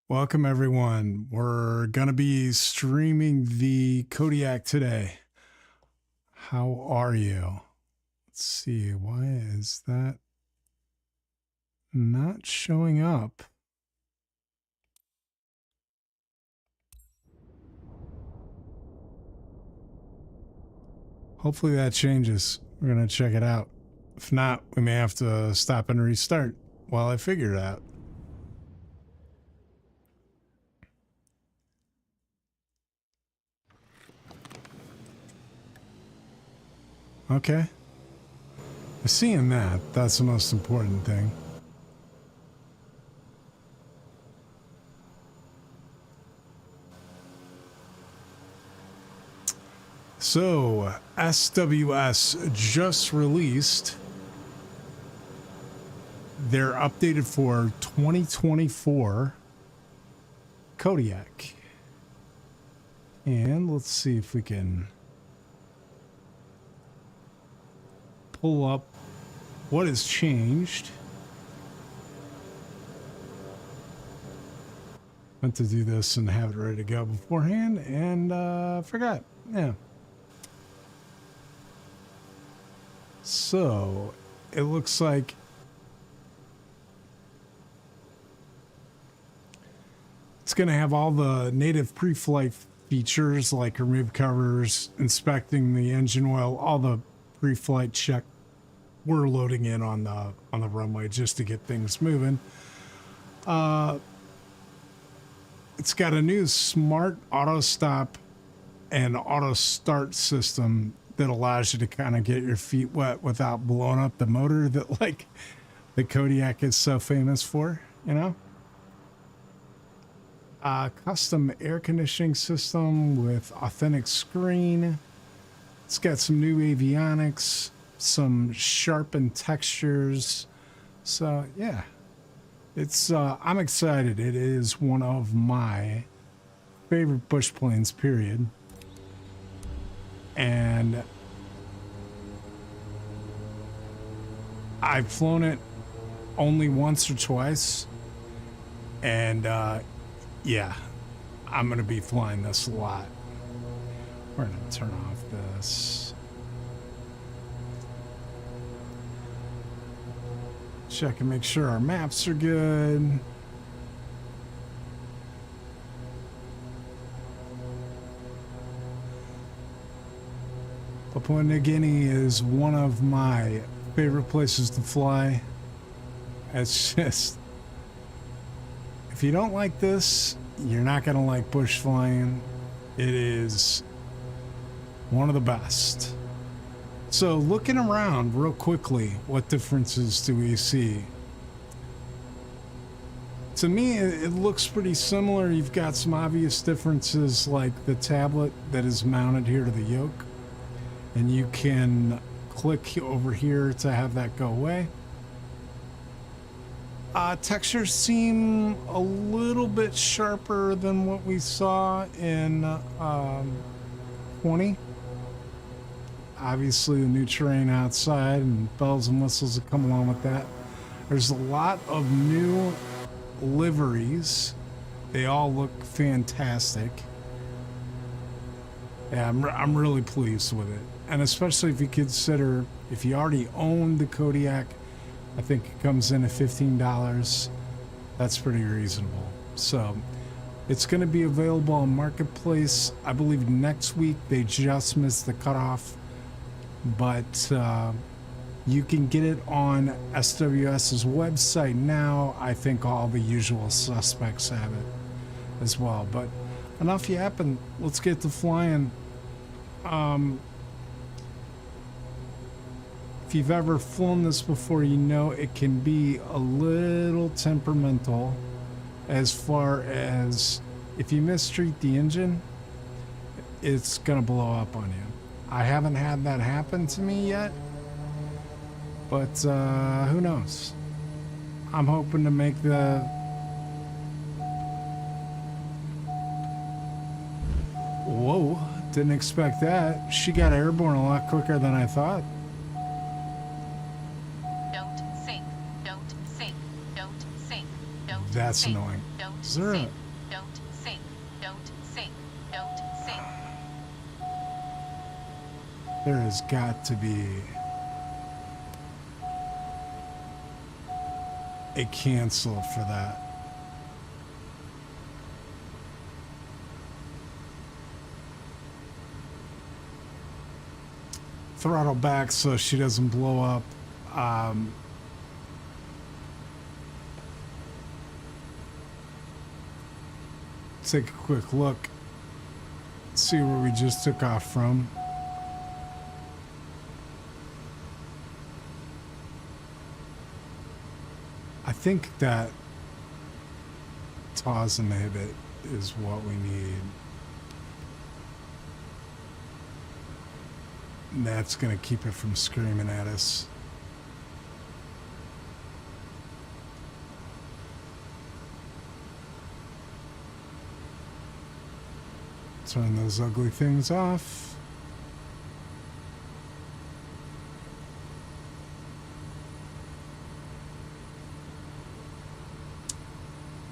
Welcome everyone. We're gonna be streaming the Kodiak today. How are you? Let's see, why is that not showing up? Hopefully that changes. We're gonna check it out. If not, we may have to stop and restart while I figure it out. Okay. Seeing that, that's the most important thing. So, SWS just released their updated for 2024 Kodiak. And let's see if we can pull up what has changed. Meant to do this and have it ready to go beforehand and forgot. Yeah. So it looks like it's going to have all the native pre-flight features like remove covers, inspecting the engine oil, all the pre-flight check we're loading in on the runway just to get things moving. It's got a new smart auto stop and auto start system that allows you to kind of get your feet wet without blowing up the motor that like the Kodiak is so famous for, you know? Custom air conditioning system with authentic screen. It's got some new avionics, some sharpened textures. So yeah, it's I'm excited. It is one of my favorite bush planes, period. And I've flown it only once or twice, and yeah, I'm gonna be flying this a lot. We're gonna turn off this. Check and make sure our maps are good. Papua New Guinea is one of my favorite places to fly. It's just, if you don't like this, you're not gonna like bush flying. It is one of the best. So looking around real quickly, what differences do we see? To me, it looks pretty similar. You've got some obvious differences like the tablet that is mounted here to the yoke. And you can click over here to have that go away. Textures seem a little bit sharper than what we saw in 20. Obviously the new terrain outside and bells and whistles that come along with that. There's a lot of new liveries. They all look fantastic. Yeah, I'm really pleased with it. And especially if you consider, if you already own the Kodiak, I think it comes in at $15. That's pretty reasonable. So it's going to be available on Marketplace. I believe next week. They just missed the cutoff. But you can get it on SWS's website now. I think all the usual suspects have it as well. But enough yapping. Let's get to flying. If you've ever flown this before, you know it can be a little temperamental as far as if you mistreat the engine, it's gonna blow up on you. I haven't had that happen to me yet, but who knows? I'm hoping to make the whoa, didn't expect that. She got airborne a lot quicker than I thought. Don't sink, don't sink, don't sink, don't That's sink, annoying. don't Is there sink. Don't sink. Don't sink. Don't sink. There has got to be a cancel for that. Throttle back so she doesn't blow up. Take a quick look. See where we just took off from. I think that TAWS inhibit is what we need. And that's going to keep it from screaming at us. Turn those ugly things off.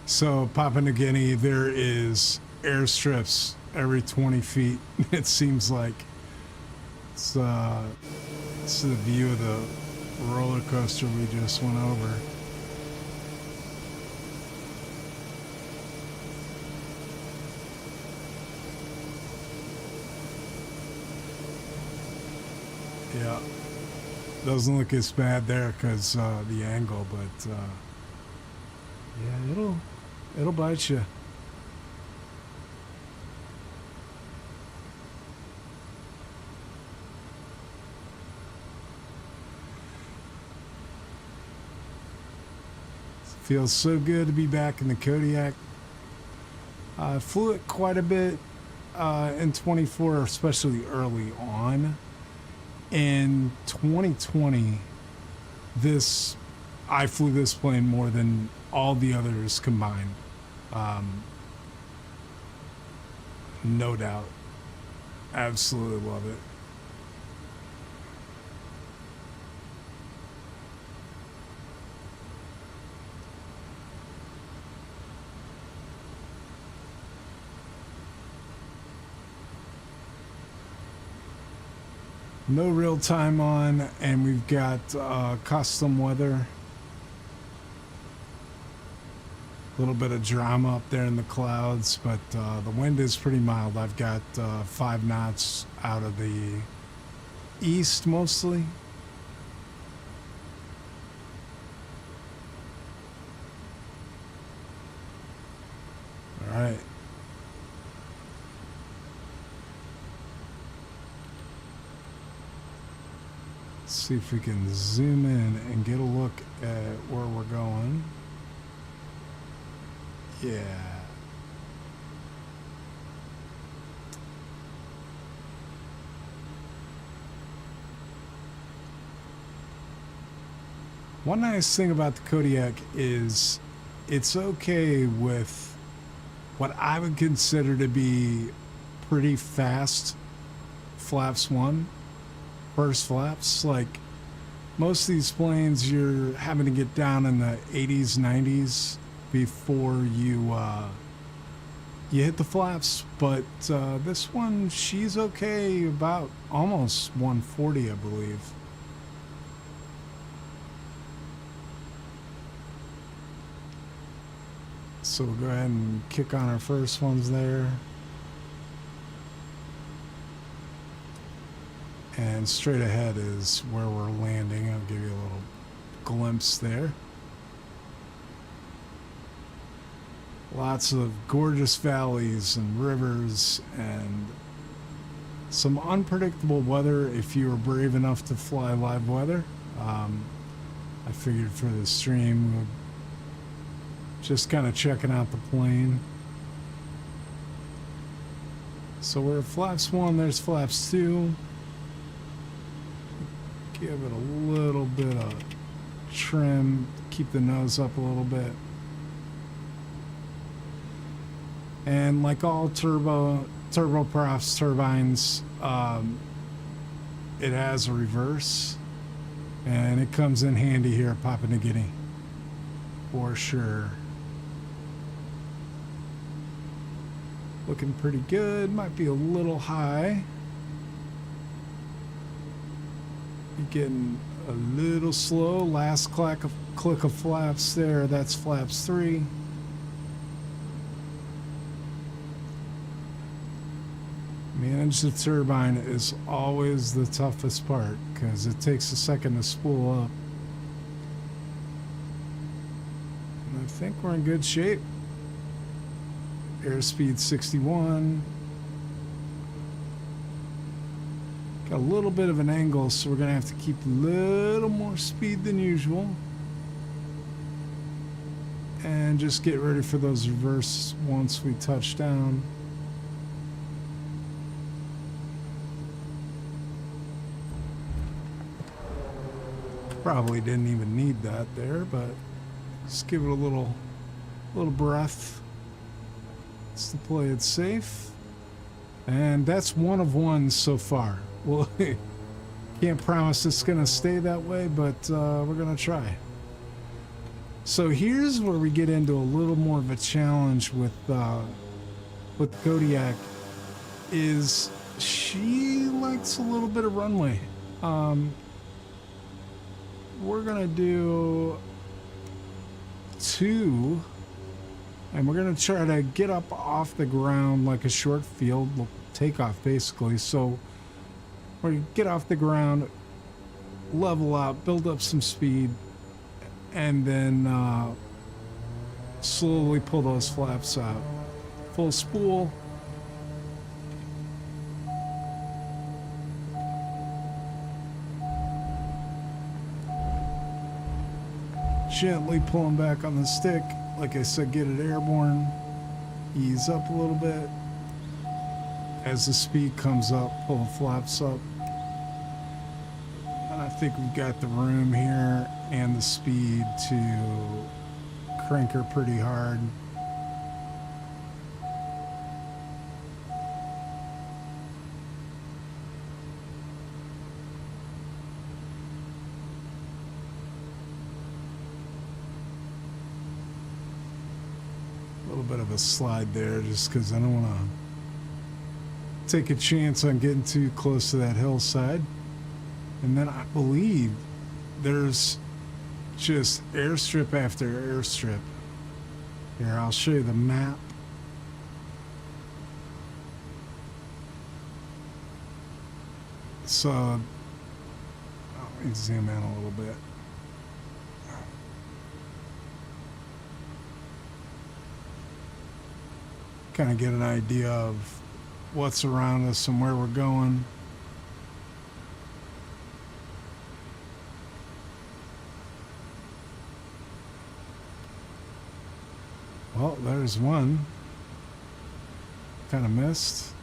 So, Papua New Guinea, there is airstrips every 20 feet, it seems like. It's the view of the roller coaster we just went over. Yeah, doesn't look as bad there because the angle, but yeah, it'll bite you. Feels so good to be back in the Kodiak. I flew it quite a bit in 24, especially early on. In 2020, I flew this plane more than all the others combined. No doubt. Absolutely love it. No real time on, and we've got custom weather. A little bit of drama up there in the clouds, but the wind is pretty mild. I've got 5 knots out of the east mostly. All right. See if we can zoom in and get a look at where we're going. Yeah. One nice thing about the Kodiak is it's okay with what I would consider to be pretty fast flaps 1. First flaps. Like most of these planes, you're having to get down in the 80s, 90s before you hit the flaps. But this one, she's okay about almost 140, I believe. So we'll go ahead and kick on our first ones there. And straight ahead is where we're landing. I'll give you a little glimpse there. Lots of gorgeous valleys and rivers and some unpredictable weather if you were brave enough to fly live weather. I figured for the stream, we'll just kind of checking out the plane. So we're at flaps 1, there's flaps 2. Give it a little bit of trim, keep the nose up a little bit. And like all turboprops turbines, it has a reverse, and it comes in handy here at Papua New Guinea for sure. Looking pretty good. Might be a little high. You're getting a little slow. Last click of flaps there. That's flaps 3. Manage the turbine is always the toughest part because it takes a second to spool up. And I think we're in good shape. Airspeed 61. Got a little bit of an angle, so we're going to have to keep a little more speed than usual. And just get ready for those reverse once we touch down. Probably didn't even need that there, but just give it a little breath. Just to play it safe. And that's one of one so far. Well, can't promise it's gonna stay that way, but we're gonna try. So here's where we get into a little more of a challenge with Kodiak. Is she likes a little bit of runway. We're gonna do 2, and we're gonna try to get up off the ground like a short field takeoff, basically. So we're gonna get off the ground, level out, build up some speed, and then slowly pull those flaps out. Full spool. Gently pulling back on the stick. Like I said, get it airborne. Ease up a little bit. As the speed comes up, pull the flaps up. And I think we've got the room here and the speed to crank her pretty hard. Bit of a slide there just because I don't want to take a chance on getting too close to that hillside. And then I believe there's just airstrip after airstrip. Here, I'll show you the map. So let me zoom in a little bit. Kind of get an idea of what's around us and where we're going. Well, there's one. Kind of missed.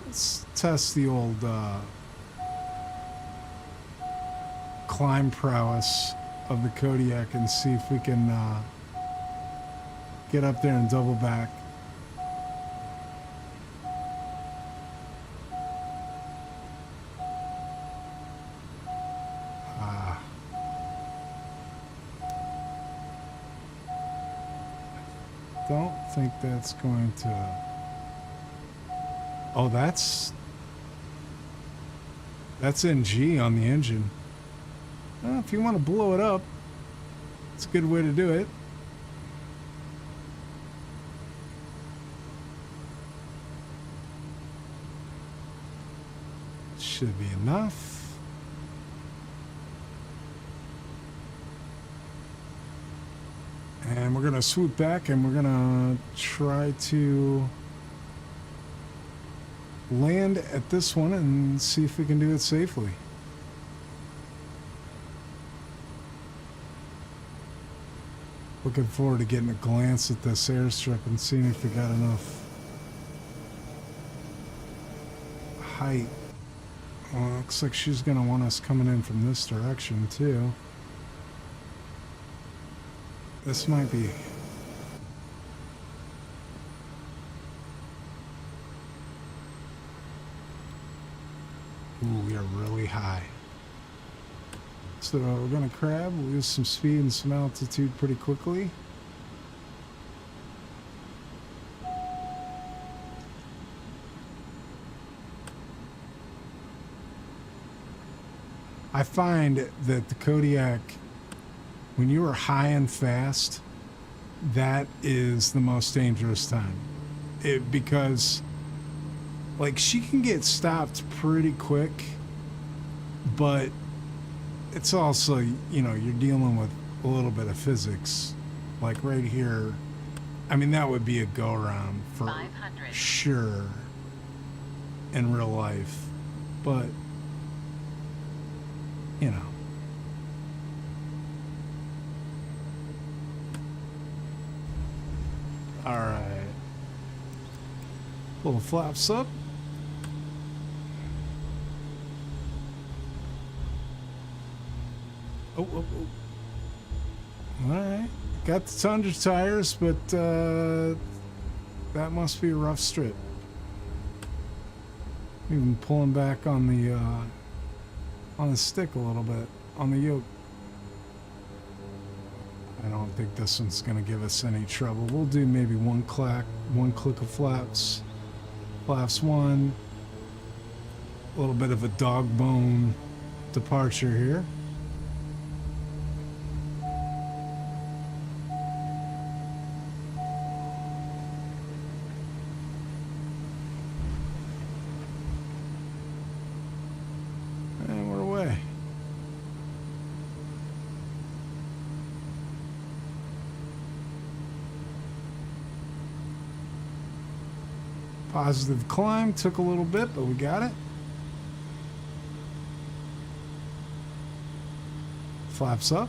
Let's test the old climb prowess of the Kodiak and see if we can get up there and double back. Don't think that's going to... Oh, that's NG on the engine. Well, if you want to blow it up, it's a good way to do it. Should be enough. And we're going to swoop back and we're going to try to land at this one and see if we can do it safely. Looking forward to getting a glance at this airstrip and seeing if we got enough height. Well, looks like she's going to want us coming in from this direction too. This might be... Ooh, we are really high. So we're going to crab, lose some speed and some altitude pretty quickly. I find that the Kodiak, when you are high and fast, that is the most dangerous time. Because, like, she can get stopped pretty quick, but it's also, you know, you're dealing with a little bit of physics. Like right here, I mean, that would be a go-around for 500. sure in real life. But, you know. All right. Little flaps up. Oh, oh, oh. All right. Got the Tundra tires, but that must be a rough strip. Even pulling back on the stick a little bit, on the yoke. I don't think this one's going to give us any trouble. We'll do maybe one click of flaps. Flaps one. A little bit of a dog bone departure here. And we're away. Positive climb, took a little bit, but we got it. Flaps up.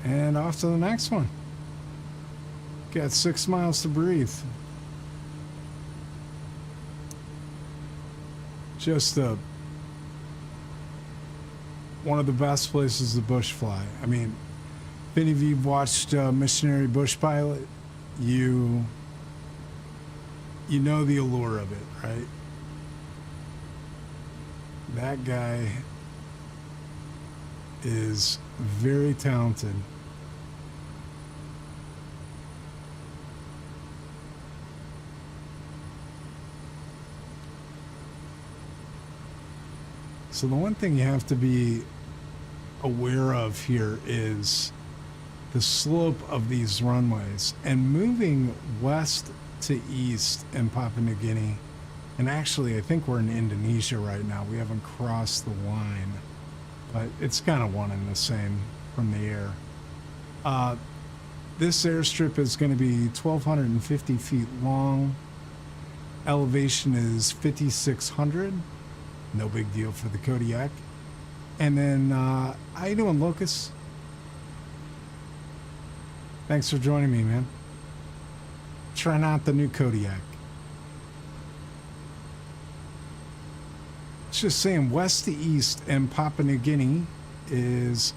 And off to the next one. Got 6 miles to breathe. Just one of the best places to bush fly. I mean, if any of you have watched Missionary Bush Pilot, you know the allure of it, right? That guy is very talented. So the one thing you have to be aware of here is the slope of these runways, and moving west to east in Papua New Guinea, and actually I think we're in Indonesia right now. We haven't crossed the line, but it's kind of one and the same from the air. This airstrip is going to be 1,250 feet long. Elevation is 5,600. No big deal for the Kodiak. And then, how you doing, Locust? Thanks for joining me, man. Trying out the new Kodiak. It's just saying west to east in Papua New Guinea is,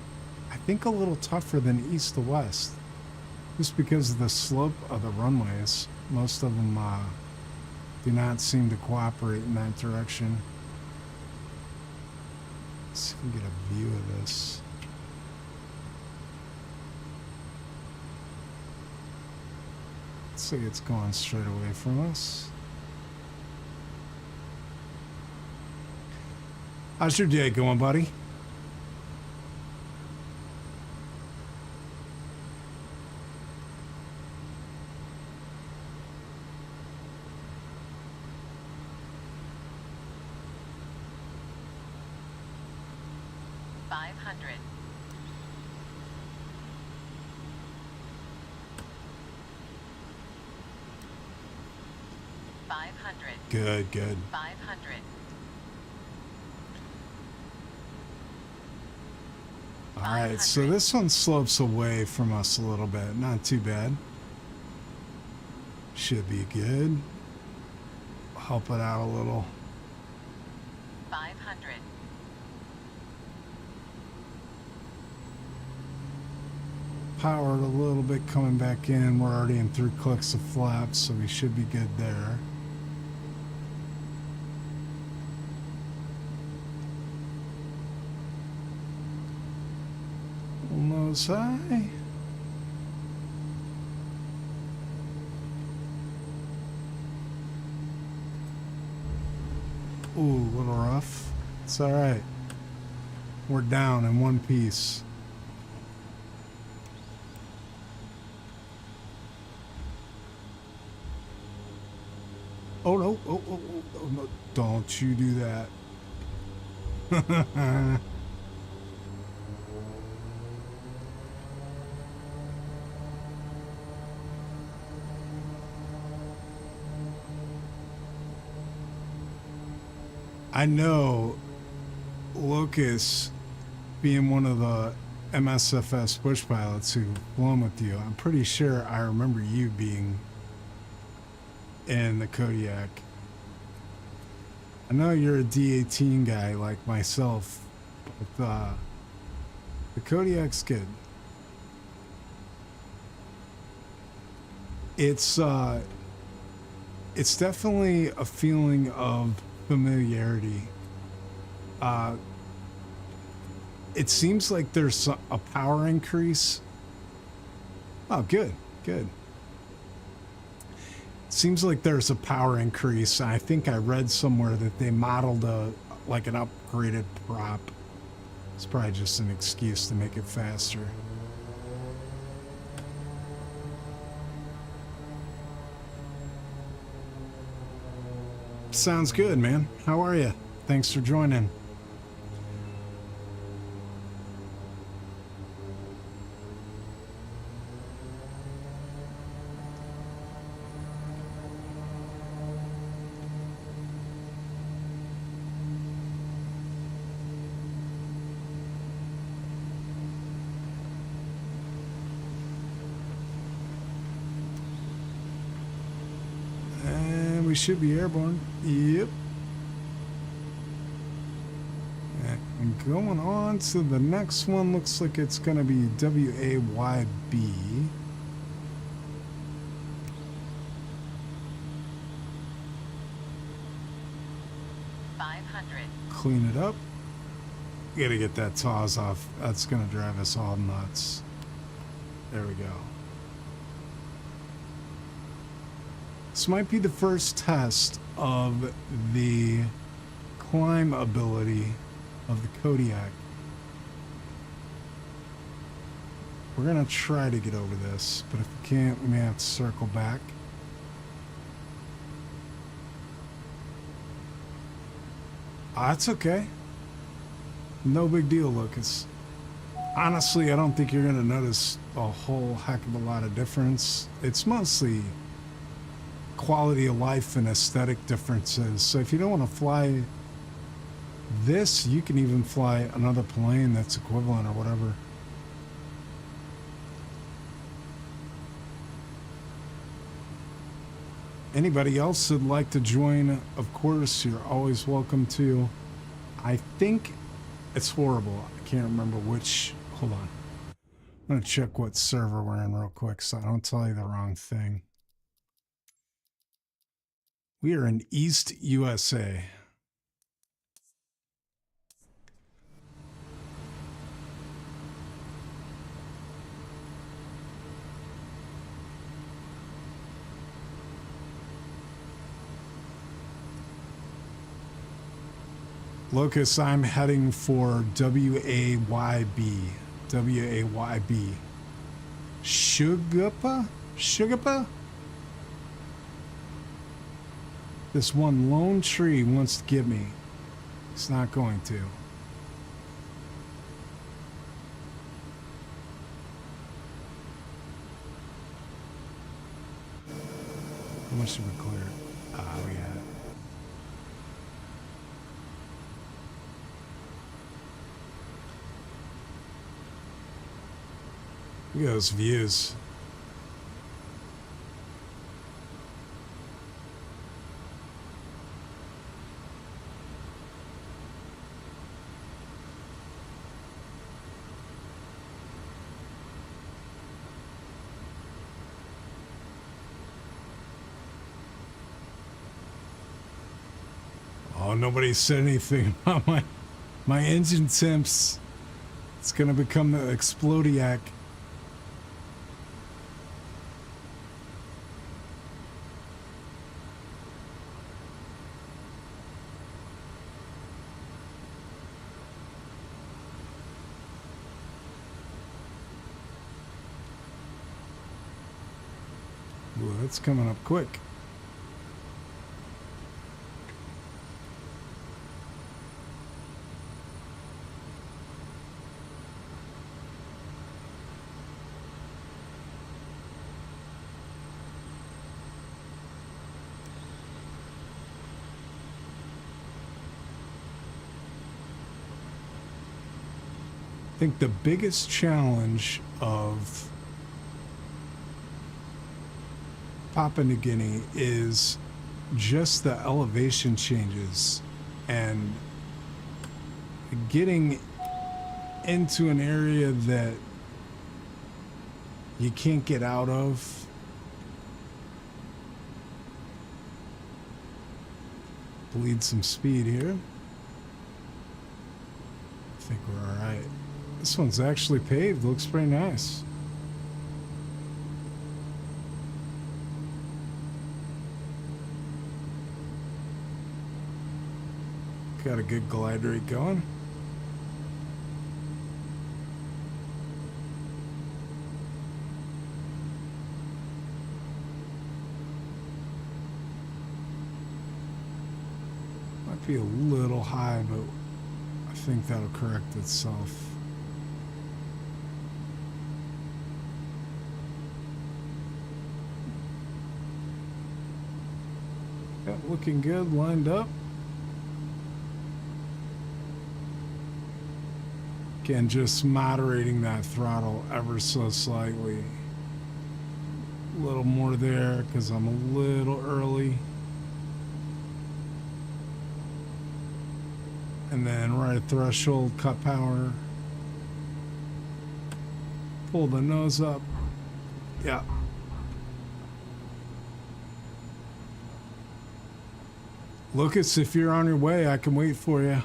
I think, a little tougher than east to west. Just because of the slope of the runways. Most of them do not seem to cooperate in that direction. Let's see if we can get a view of this. Looks like it's going straight away from us. How's your day going, buddy? Good, good. 500. All right, so this one slopes away from us a little bit. Not too bad. Should be good. Help it out a little. 500. Powered a little bit coming back in. We're already in 3 clicks of flaps, so we should be good there. Nose high. Ooh, a little rough. It's all right. We're down in one piece. Oh no, oh no, don't you do that. I know Lucas, being one of the MSFS bush pilots who flown with you, I'm pretty sure I remember you being in the Kodiak. I know you're a D18 guy like myself, but the Kodiak's good. It's definitely a feeling of familiarity. It seems like there's a power increase. Oh, good, good. Seems like there's a power increase. I think I read somewhere that they modeled like an upgraded prop. It's probably just an excuse to make it faster. Sounds good, man. How are you? Thanks for joining. Should be airborne. Yep. And going on to the next one, looks like it's going to be WAYB. Clean it up. We gotta get that TAWS off. That's gonna drive us all nuts. There we go. This might be the first test of the climb ability of the Kodiak. We're gonna try to get over this, but if we can't, we may have to circle back. That's okay. No big deal, Lucas. Honestly, I don't think you're gonna notice a whole heck of a lot of difference. It's mostly quality of life and aesthetic differences. So if you don't want to fly this, you can even fly another plane that's equivalent or whatever. Anybody else who'd like to join, of course, you're always welcome to. I think it's horrible. I can't remember which. Hold on. I'm going to check what server we're in real quick so I don't tell you the wrong thing. We are in East USA. Lucas, I'm heading for WAYB. WAYB. Shugapa? Shugapa? This one lone tree wants to get me. It's not going to. How much did we clear? Ah, we had it. Look at those views. Oh, nobody said anything about my engine temps. It's gonna become the Explodiac. that's coming up quick. I think the biggest challenge of Papua New Guinea is just the elevation changes and getting into an area that you can't get out of. Bleed some speed here. I think we're all right. This one's actually paved. Looks pretty nice. Got a good glide rate going. Might be a little high, but I think that'll correct itself. Yep, looking good, lined up. Again, just moderating that throttle ever so slightly. A little more there because I'm a little early. And then right at threshold, cut power. Pull the nose up. Yeah. Lucas, if you're on your way, I can wait for you.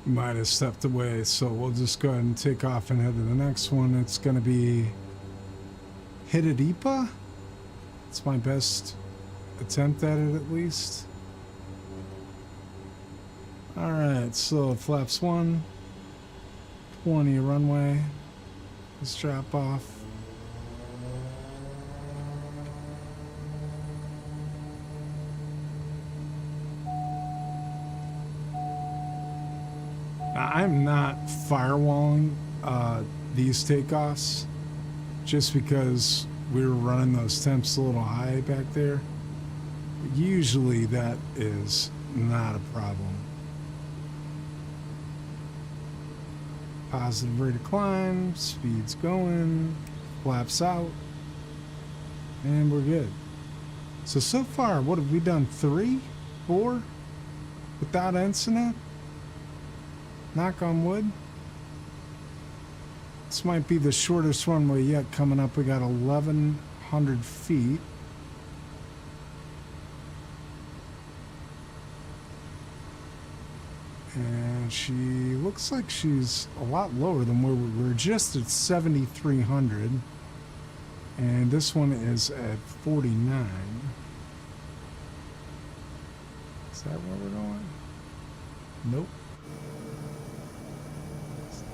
Might have stepped away, so we'll just go ahead and take off and head to the next one. It's going to be Hitadipa. It's my best attempt at it, at least. All right, so flaps 1, 20 runway. Let's drop off. I'm not firewalling these takeoffs just because we were running those temps a little high back there. Usually that is not a problem. Positive rate of climb, speed's going, flaps out, and we're good. So far, what have we done? 3, 4 without incident? Knock on wood. This might be the shortest runway yet coming up. We got 1,100 feet. And she looks like she's a lot lower than where we were, just at 7,300. And this one is at 49. Is that where we're going? Nope.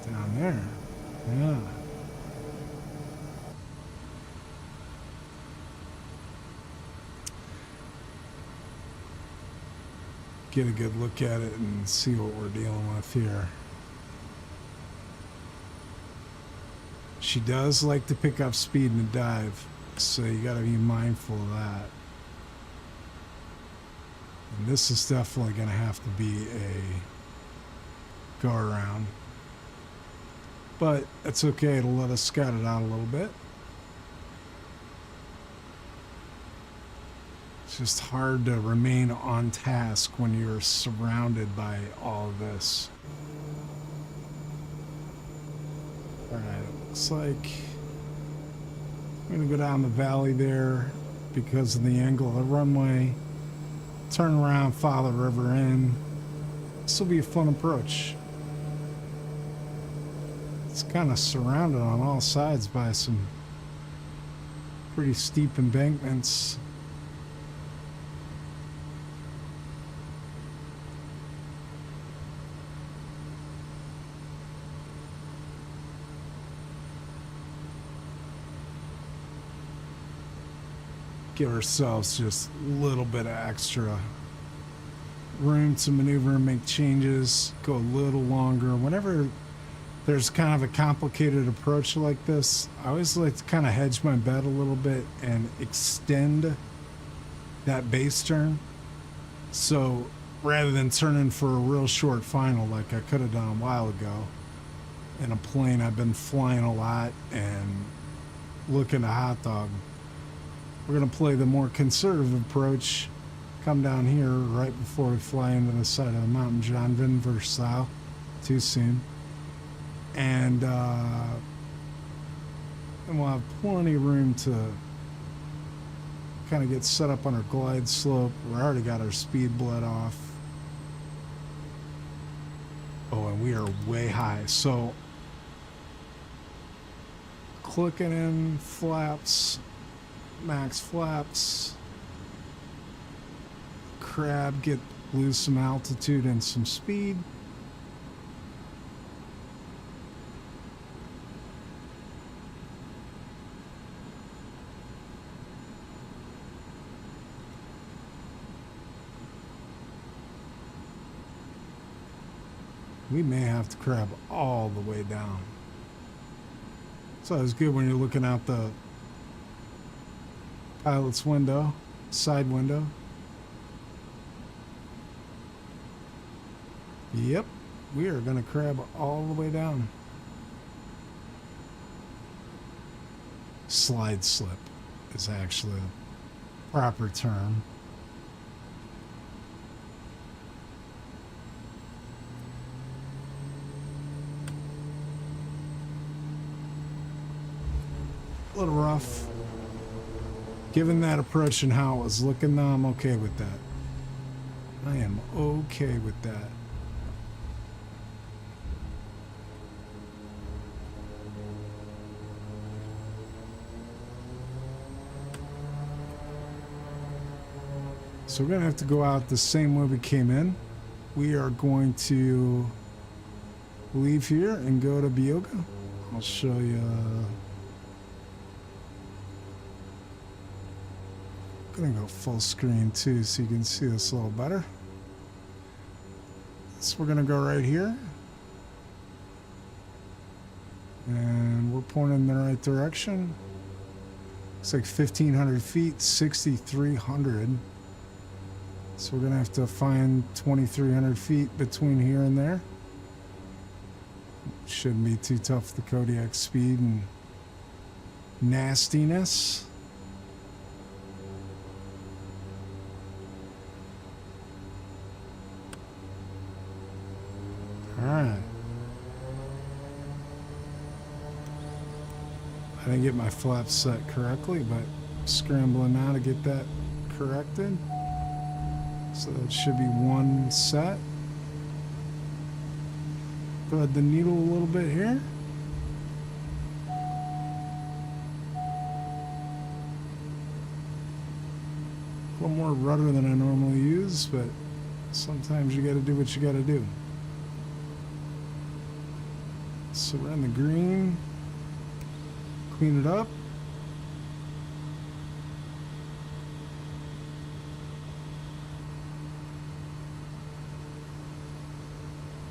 Down there. Yeah. Get a good look at it and see what we're dealing with here. She does like to pick up speed in a dive, so you got to be mindful of that. And this is definitely going to have to be a go around. But that's okay, it'll let us scout it out a little bit. just hard to remain on task when you're surrounded by all of this. All right, it looks like I'm gonna go down the valley there because of the angle of the runway. Turn around, follow the river in. This will be a fun approach. It's kind of surrounded on all sides by some pretty steep embankments. Give ourselves just a little bit of extra room to maneuver and make changes, go a little longer. Whenever there's kind of a complicated approach like this, I always like to kind of hedge my bet a little bit and extend that base turn. So rather than turning for a real short final like I could have done a while ago in a plane I've been flying a lot and looking a hot dog, we're going to play the more conservative approach, come down here right before we fly into the side of the mountain, John Vinver style, too soon. And we'll have plenty of room to kind of get set up on our glide slope. We already got our speed bled off. Oh, and we are way high. So clicking in flaps, max flaps, crab, lose some altitude and some speed. We may have to crab all the way down. So it's good when you're looking out the pilot's window, side window. Yep, we are gonna crab all the way down. Slide slip is actually a proper term. A little rough. Given that approach and how it was looking, though, I'm okay with that. I am okay with that. So we're going to have to go out the same way we came in. We are going to leave here and go to Bioga. I'll show you. I'm gonna go full screen too so you can see this a little better. So we're gonna go right here. And we're pointing in the right direction. Looks like 1,500 feet, 6,300. So we're gonna have to find 2,300 feet between here and there. Shouldn't be too tough, the Kodiak speed and nastiness. Alright. I didn't get my flaps set correctly, but scrambling now to get that corrected. So that should be one set. Thread the needle a little bit here. A little more rudder than I normally use, but sometimes you gotta do what you gotta do. So we're in the green, clean it up.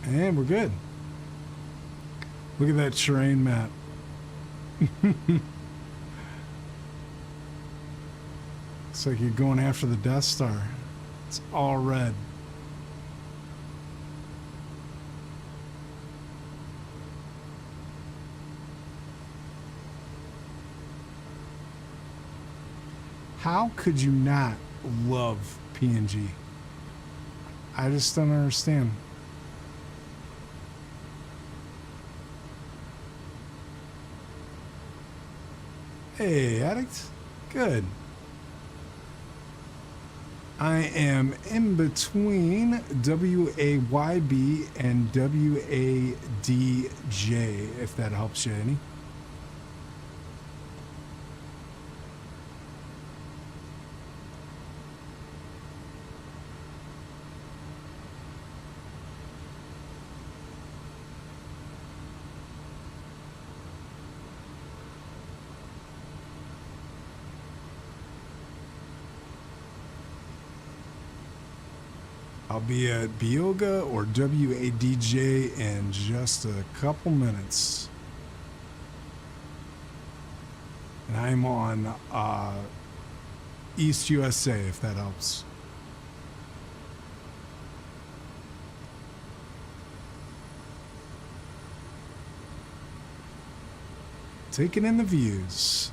And we're good. Look at that terrain map. Looks like you're going after the Death Star. It's all red. How could you not love PNG. I just don't understand. Hey, addict. Good. I am in between WAYB and WADJ, if that helps you any. I'll be at Bioga or WADJ in just a couple minutes. And I'm on East USA, if that helps. Taking in the views.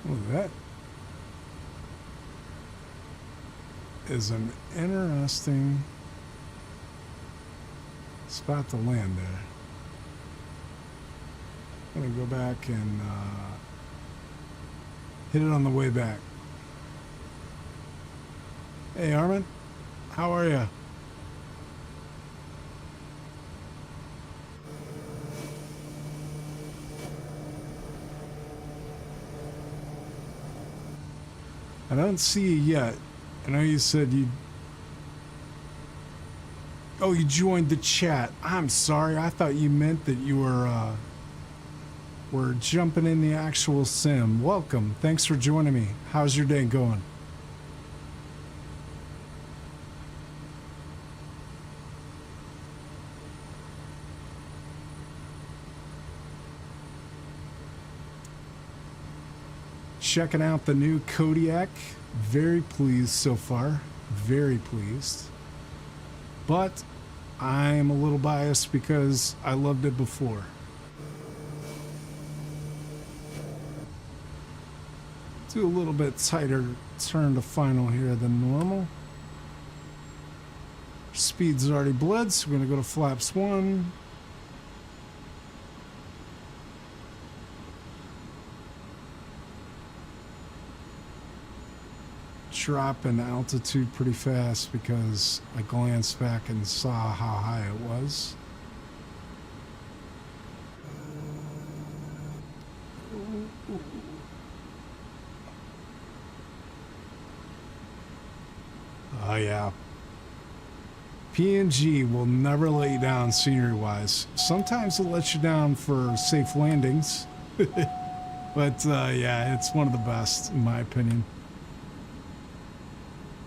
Oh, that is an interesting spot to land there. I'm gonna go back and hit it on the way back. Hey Armin, how are you? I don't see you yet. I know you said you... Oh, you joined the chat. I'm sorry. I thought you meant that you were jumping in the actual sim. Welcome. Thanks for joining me. How's your day going? Checking out the new Kodiak. Very pleased so far. Very pleased. But I'm a little biased because I loved it before. Do a little bit tighter turn to final here than normal. Speed's already bled, so we're going to go to flaps 1. Drop in altitude pretty fast because I glanced back and saw how high it was. Oh yeah. PNG will never let you down scenery wise. Sometimes it lets you down for safe landings. But yeah, it's one of the best in my opinion.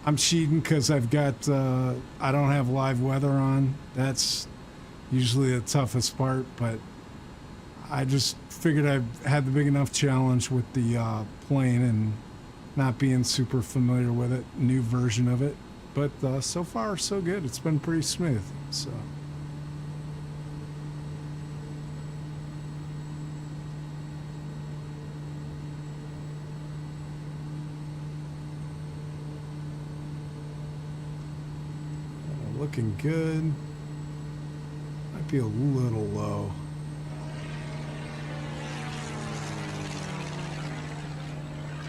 I'm cheating because I've got, I don't have live weather on. That's usually the toughest part, but I just figured I had the big enough challenge with the plane and not being super familiar with it, new version of it. But so far, so good. It's been pretty smooth, so. Looking good. Might be a little low.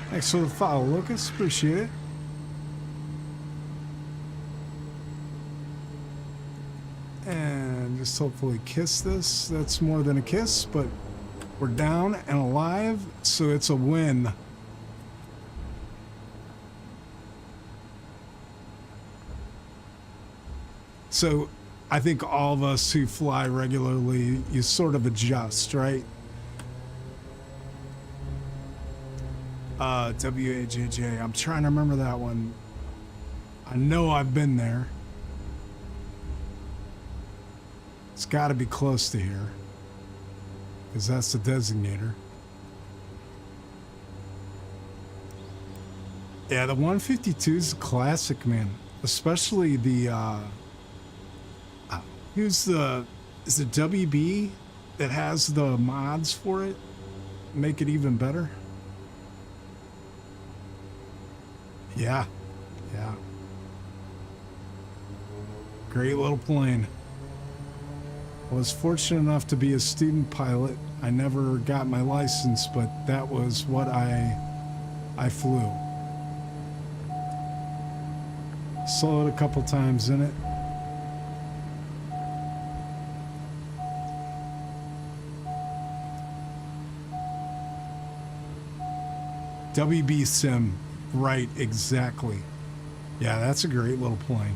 Thanks for the follow, Lucas. Appreciate it. And just hopefully kiss this. That's more than a kiss, but we're down and alive, so it's a win. So I think all of us who fly regularly, you sort of adjust, right? WAJJ, I'm trying to remember that one. I know I've been there. It's got to be close to here. because that's the designator. Yeah, the 152 is a classic, man. Especially the, is it WB that has the mods for it? Make it even better. Yeah, yeah. Great little plane. I was fortunate enough to be a student pilot. I never got my license, but that was what I flew. Soloed a couple times in it. WB Sim, right, exactly. Yeah, that's a great little plane.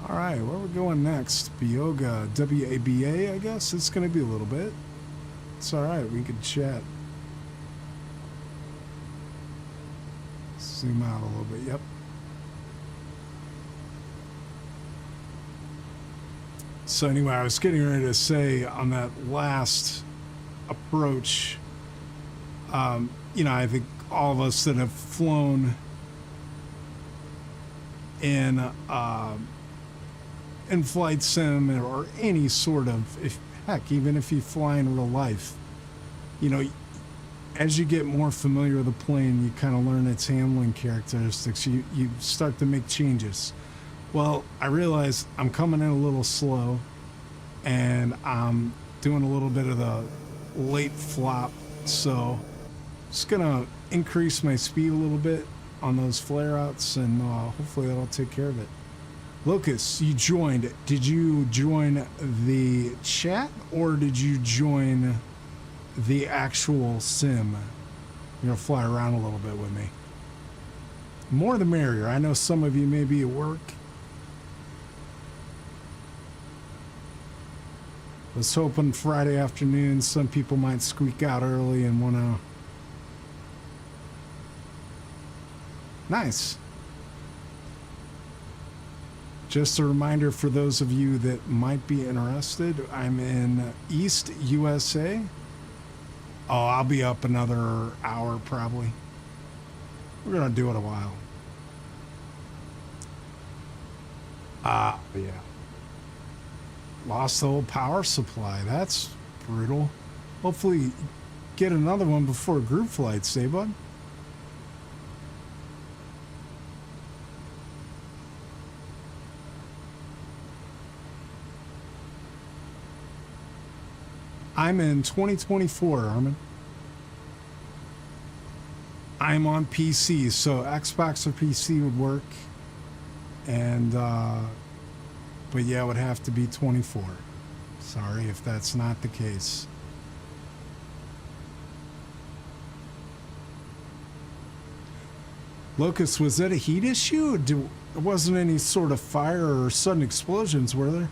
All right, where are we going next? Bioga, WABA, I guess. It's going to be a little bit. It's all right, we can chat. Zoom out a little bit, yep. So anyway, I was getting ready to say on that last approach, you know, I think all of us that have flown in flight sim or any sort of, heck, even if you fly in real life, you know, as you get more familiar with the plane, you kind of learn its handling characteristics. You start to make changes. Well, I realize I'm coming in a little slow, and I'm doing a little bit of the late flop, so just gonna increase my speed a little bit on those flare outs, and hopefully that'll take care of it. Lucas, you joined. Did you join the chat, or did you join the actual sim? You're gonna fly around a little bit with me. More the merrier. I know some of you may be at work. I was hoping Friday afternoon some people might squeak out early and want to. Nice. Just a reminder for those of you that might be interested, I'm in East USA. Oh, I'll be up another hour probably. We're going to do it a while. Yeah. Lost the whole power supply. That's brutal. Hopefully get another one before group flights, eh, bud? I'm in 2024, Armin. I'm on PC, so Xbox or PC would work. And, but yeah, it would have to be 24. Sorry if that's not the case. Locust, was that a heat issue? There wasn't any sort of fire or sudden explosions, were there?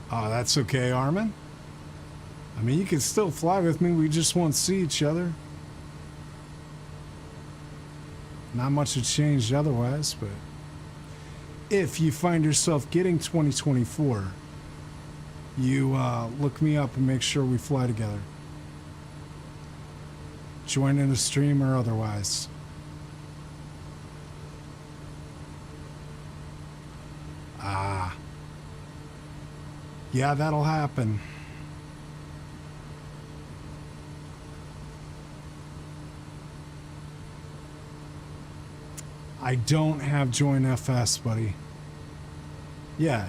Oh, that's okay, Armin. I mean, you can still fly with me. We just won't see each other. Not much has changed otherwise, but if you find yourself getting 2024, you look me up and make sure we fly together. Join in a stream or otherwise. Yeah, that'll happen. I don't have Join FS, buddy. Yeah,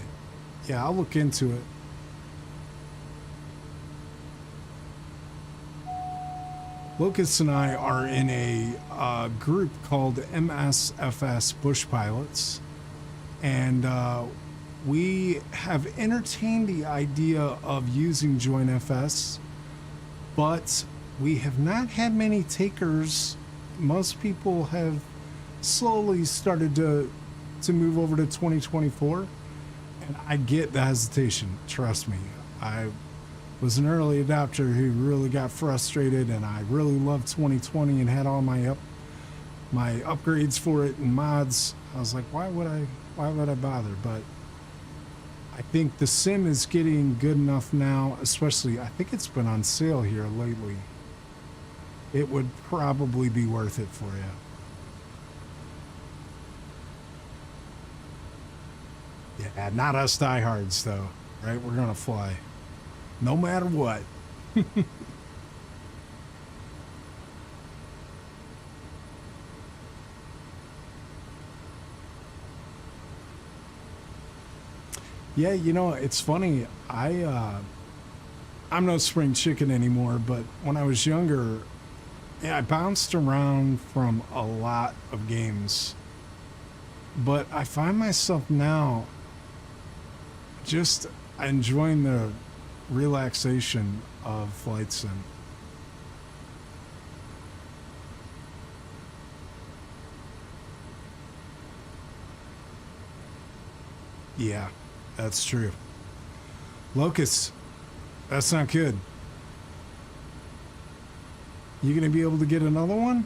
I'll look into it. Lucas and I are in a group called MSFS Bush Pilots, and we have entertained the idea of using Join FS, but we have not had many takers. Most people have slowly started to to move over to 2024. And I get the hesitation. Trust me. I was an early adopter who really got frustrated, and I really loved 2020 and had all my upgrades for it and mods. I was like, why would I bother? But I think the sim is getting good enough now, especially I think it's been on sale here lately. It would probably be worth it for you. Yeah, not us diehards though, right? We're gonna fly, no matter what. Yeah, you know, it's funny. I'm no spring chicken anymore, but when I was younger, yeah, I bounced around from a lot of games. But I find myself now just enjoying the relaxation of flight sim. Yeah, that's true. Locust, that's not good. You gonna be able to get another one?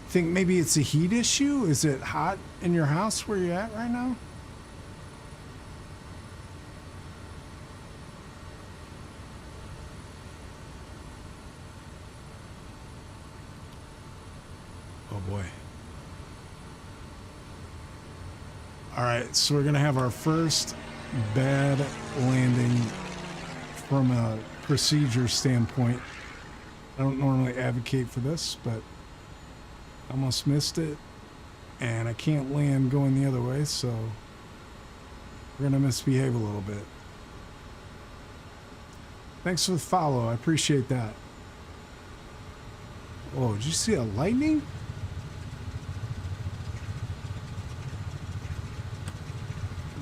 Think maybe it's a heat issue? Is it hot in your house where you're at right now? Oh boy. All right, so we're gonna have our first bad landing from a procedure standpoint. I don't normally advocate for this, but I almost missed it, and I can't land going the other way, so we're gonna misbehave a little bit. Thanks for the follow, I appreciate that. Oh, did you see a lightning?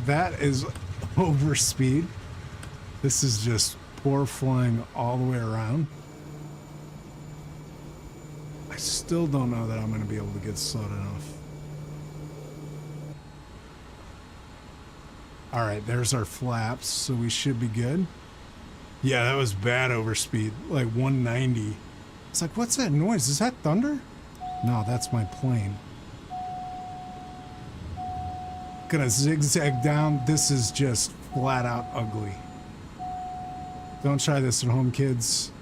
That is over speed. This is just poor flying all the way around. I still don't know that I'm going to be able to get slowed enough. All right, there's our flaps, so we should be good. Yeah, that was bad overspeed, like 190. It's like, what's that noise? Is that thunder? No, that's my plane. Gonna zigzag down. This is just flat out ugly. Don't try this at home, kids.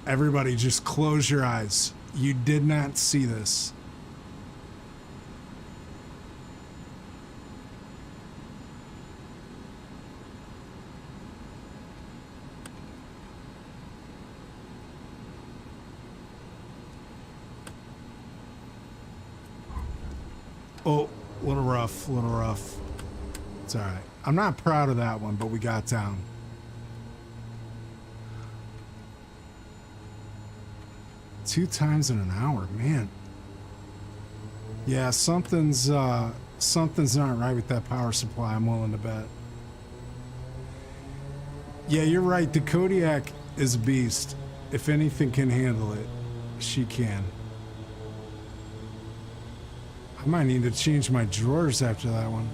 Everybody just close your eyes. You did not see this. Oh, a little rough, a little rough. It's all right. I'm not proud of that one, but we got down. Two times in an hour, man. Yeah, something's not right with that power supply, I'm willing to bet. Yeah, you're right. The Kodiak is a beast. If anything can handle it, she can. I might need to change my drawers after that one.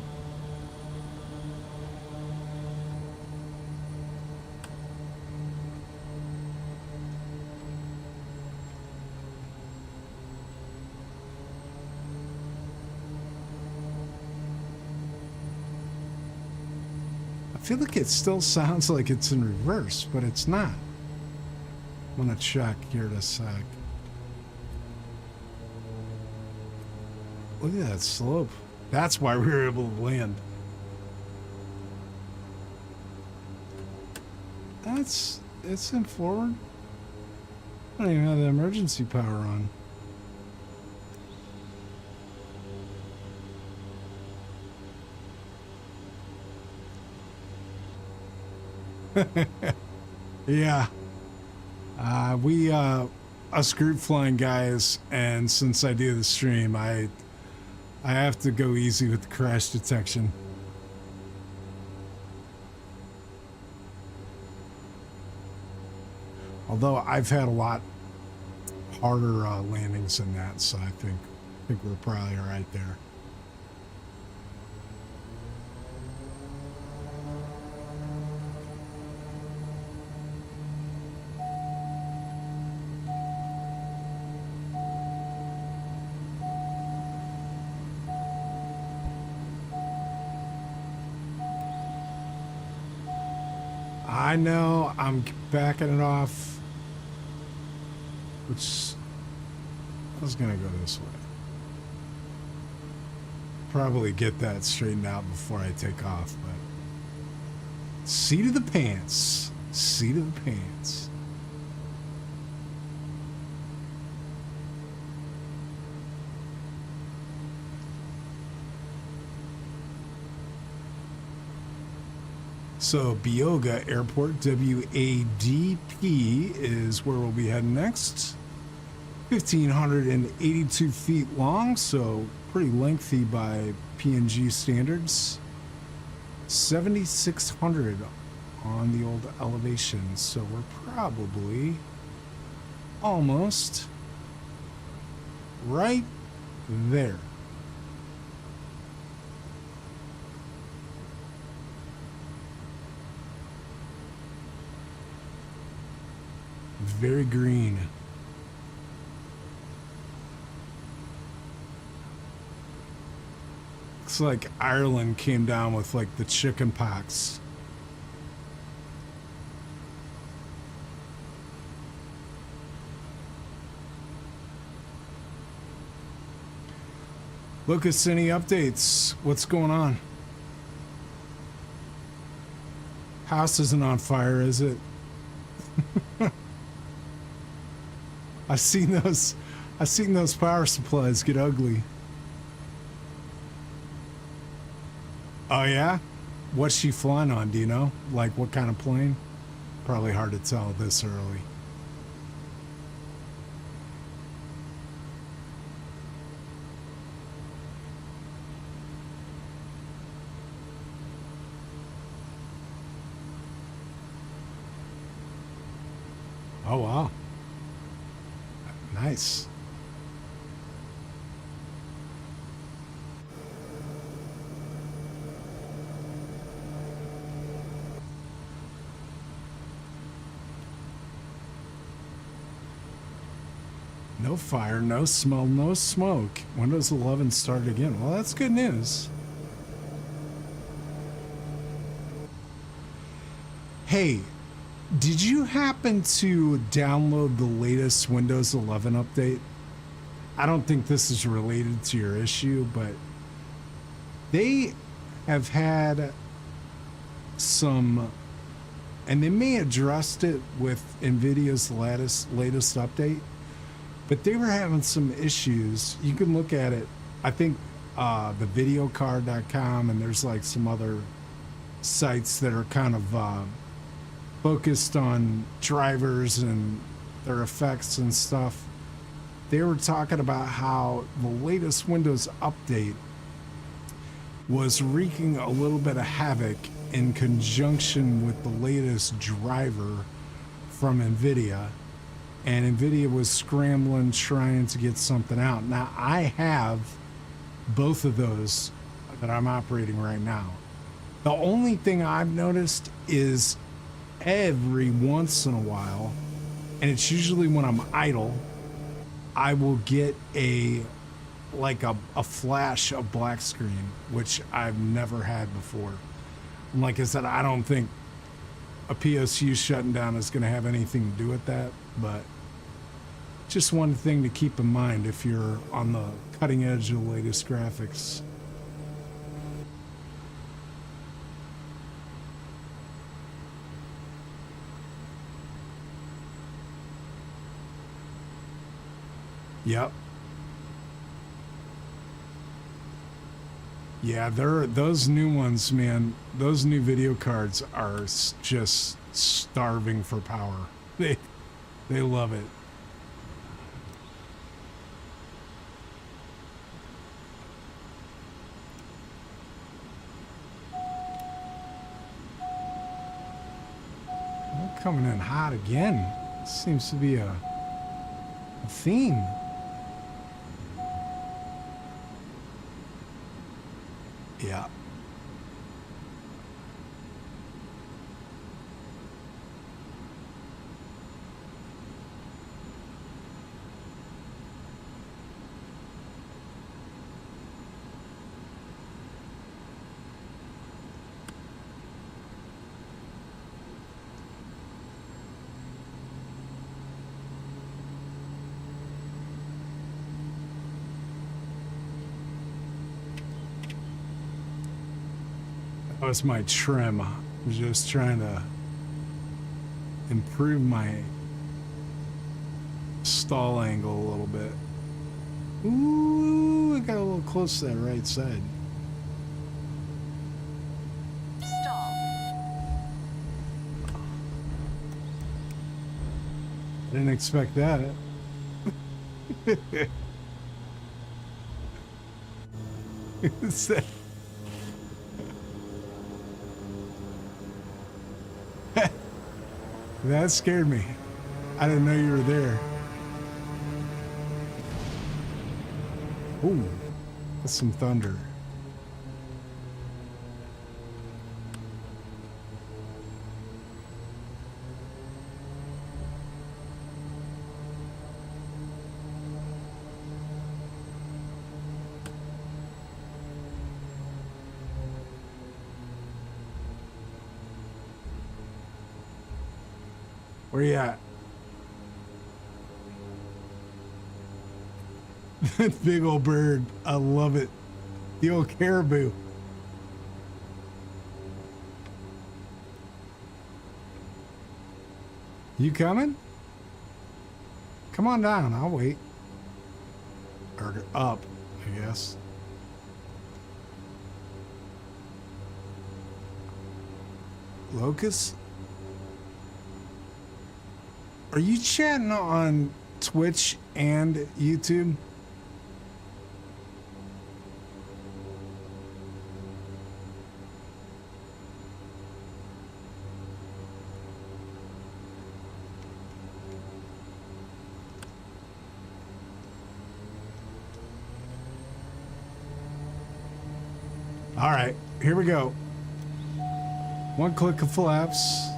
I feel like it still sounds like it's in reverse, but it's not. I'm gonna check here in a sec. Look at that slope. That's why we were able to land. It's in forward. I don't even have the emergency power on. Yeah. Us group flying guys, and since I do the stream, I I have to go easy with the crash detection. Although I've had a lot harder landings than that, so I think we're probably all right there. I know I'm backing it off, which I was gonna go this way. Probably get that straightened out before I take off, but seat of the pants, seat of the pants. So Bioga Airport, WADP, is where we'll be heading next. 1,582 feet long, so pretty lengthy by PNG standards. 7,600 on the old elevation, so we're probably almost right there. Very green. Looks like Ireland came down with like the chicken pox. Lucas, any updates? What's going on? House isn't on fire, is it? I've seen those power supplies get ugly. Oh yeah? What's she flying on, do you know? Like what kind of plane? Probably hard to tell this early. Oh wow. Nice. No fire, no smell, no smoke. Windows 11 started again. Well, that's good news. Hey, did you happen to download the latest Windows 11 update? I don't think this is related to your issue, but they have had some, and they may have addressed it with NVIDIA's latest update, but they were having some issues. You can look at it. I think the videocard.com, and there's like some other sites that are kind of focused on drivers and their effects and stuff. They were talking about how the latest Windows update was wreaking a little bit of havoc in conjunction with the latest driver from NVIDIA. And NVIDIA was scrambling, trying to get something out. Now, I have both of those that I'm operating right now. The only thing I've noticed is every once in a while, and it's usually when I'm idle, I will get a flash of black screen, which I've never had before. And like I said, I don't think a PSU shutting down is going to have anything to do with that, but just one thing to keep in mind if you're on the cutting edge of the latest graphics. Yep. Yeah, those new ones, man. Those new video cards are just starving for power. They love it. coming in hot again. Seems to be a theme. Yeah. That was my trim. I'm just trying to improve my stall angle a little bit. Ooh, I got a little close to that right side. Stall. I didn't expect that. Is that? That scared me. I didn't know you were there. Ooh, that's some thunder. Where you at? That big old bird. I love it. The old caribou. You coming? Come on down. I'll wait. Or up, I guess. Locust? Are you chatting on Twitch and YouTube? All right, here we go. One click of flaps.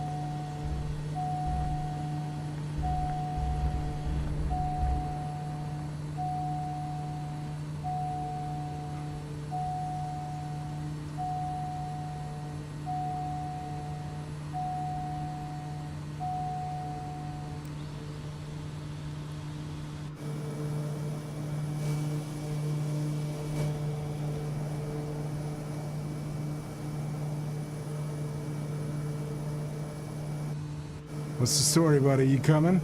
What's the story, buddy? You coming?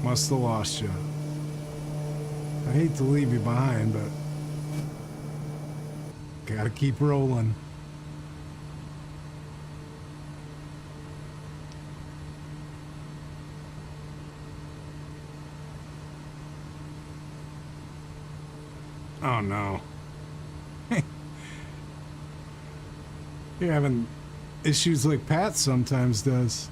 Must have lost you. I hate to leave you behind, but gotta keep rolling. Oh no. You're having issues like Pat sometimes does.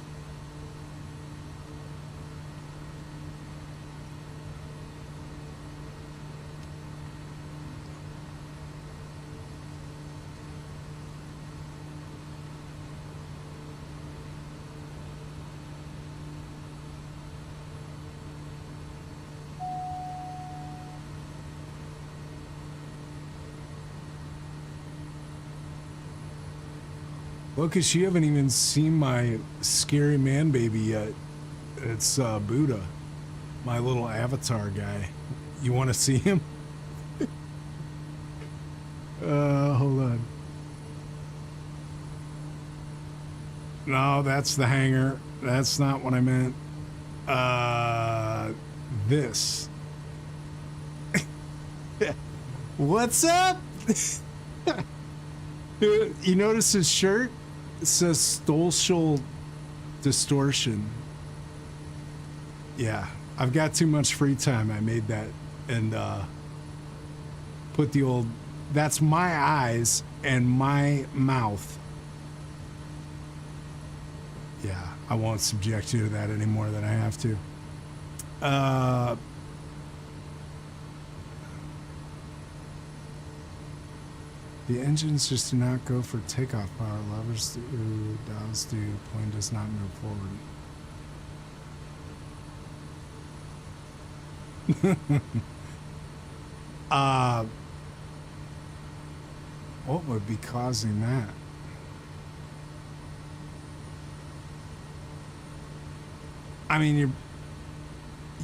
Lucas, you haven't even seen my scary man baby yet. It's Buddha, my little avatar guy. You want to see him? Hold on. No, that's the hanger. That's not what I meant. This. What's up? You notice his shirt? It says Stolschel Distortion. Yeah, I've got too much free time. I made that and put the old, that's my eyes and my mouth Yeah, I won't subject you to that any more than I have to. The engines just do not go for takeoff power. Levers do, dials do. Plane does not move forward. What would be causing that? I mean,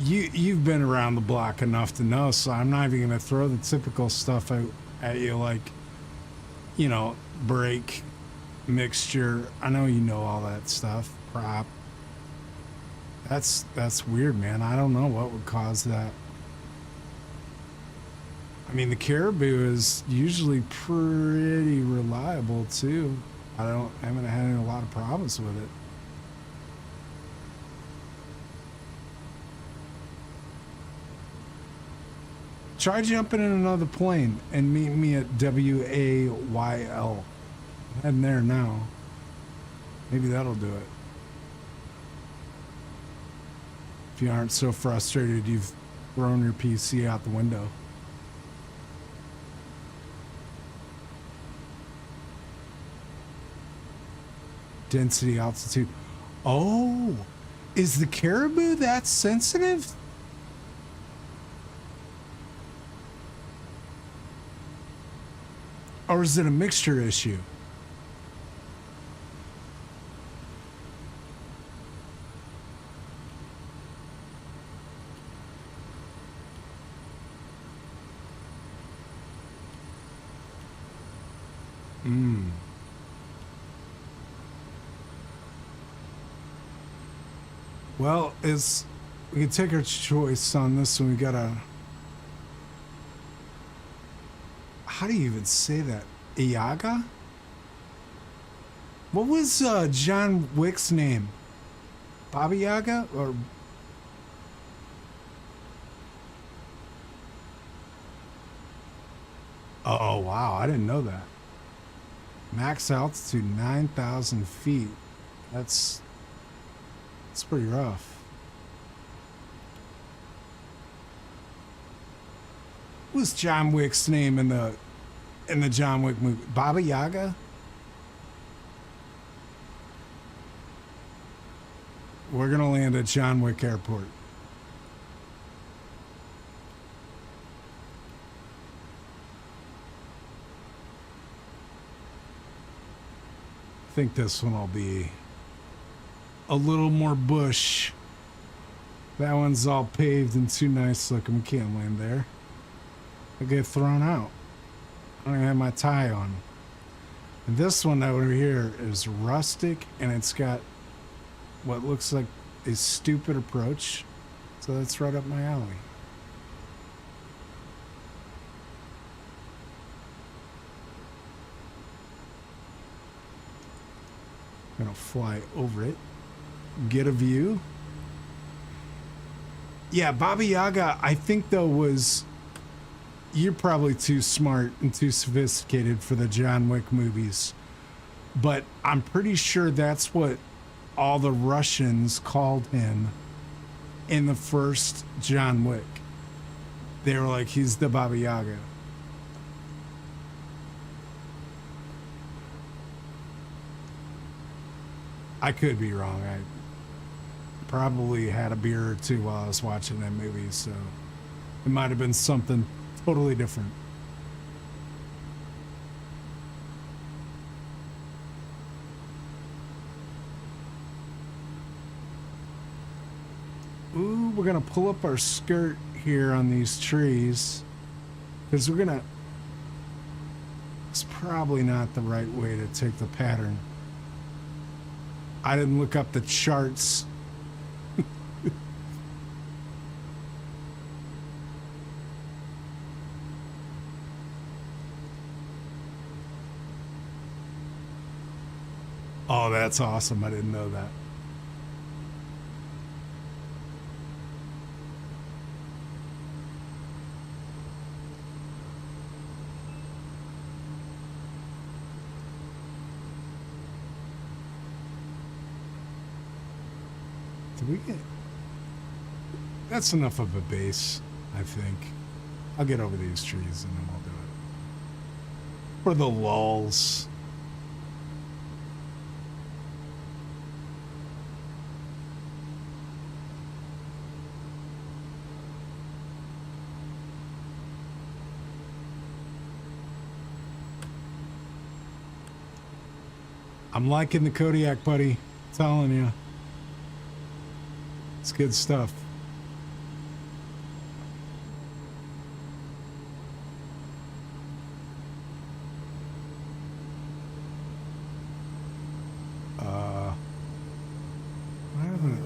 you've been around the block enough to know, so I'm not even gonna throw the typical stuff out at you, like, you know, brake, mixture. I know you know all that stuff. Prop. That's weird, man. I don't know what would cause that. I mean, the Caribou is usually pretty reliable too. I haven't had a lot of problems with it. Try jumping in another plane and meet me at WAYL. I'm heading there now. Maybe that'll do it. If you aren't so frustrated you've thrown your PC out the window. Density, altitude. Oh, is the Caribou that sensitive? Or is it a mixture issue? Well, we can take our choice on this one. We gotta. How do you even say that? Iaga? What was John Wick's name? Baba Yaga? Or... Oh, wow. I didn't know that. Max altitude 9,000 feet. That's pretty rough. What was John Wick's name in the John Wick movie? Baba Yaga? We're gonna land at John Wick Airport. I think this one will be a little more bush. That one's all paved and too nice looking. We can't land there. I get thrown out. I don't even have my tie on. And this one over here is rustic, and it's got what looks like a stupid approach. So that's right up my alley. I'm gonna fly over it, get a view. Yeah, Baba Yaga, I think though was, you're probably too smart and too sophisticated for the John Wick movies, but I'm pretty sure that's what all the Russians called him in the first John Wick. They were like, he's the Baba Yaga. I could be wrong. I probably had a beer or two while I was watching that movie, so it might have been something totally different. Ooh, we're gonna pull up our skirt here on these trees because we're gonna, it's probably not the right way to take the pattern. I didn't look up the charts. Oh, that's awesome. I didn't know that. Do we get... That's enough of a base, I think. I'll get over these trees and then we'll do it. For the lulls. I'm liking the Kodiak, buddy. Telling you. It's good stuff. I haven't...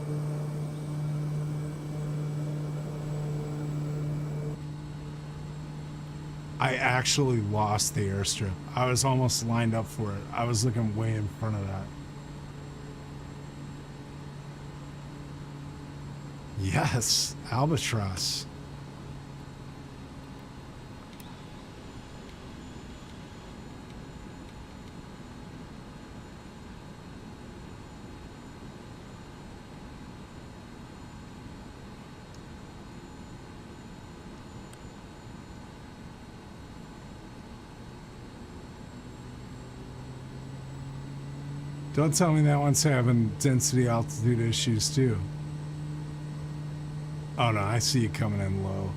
I actually lost the airstrip. I was almost lined up for it. I was looking way in front of that. Yes, albatross. Don't tell me that one's having density altitude issues too. Oh no, I see you coming in low.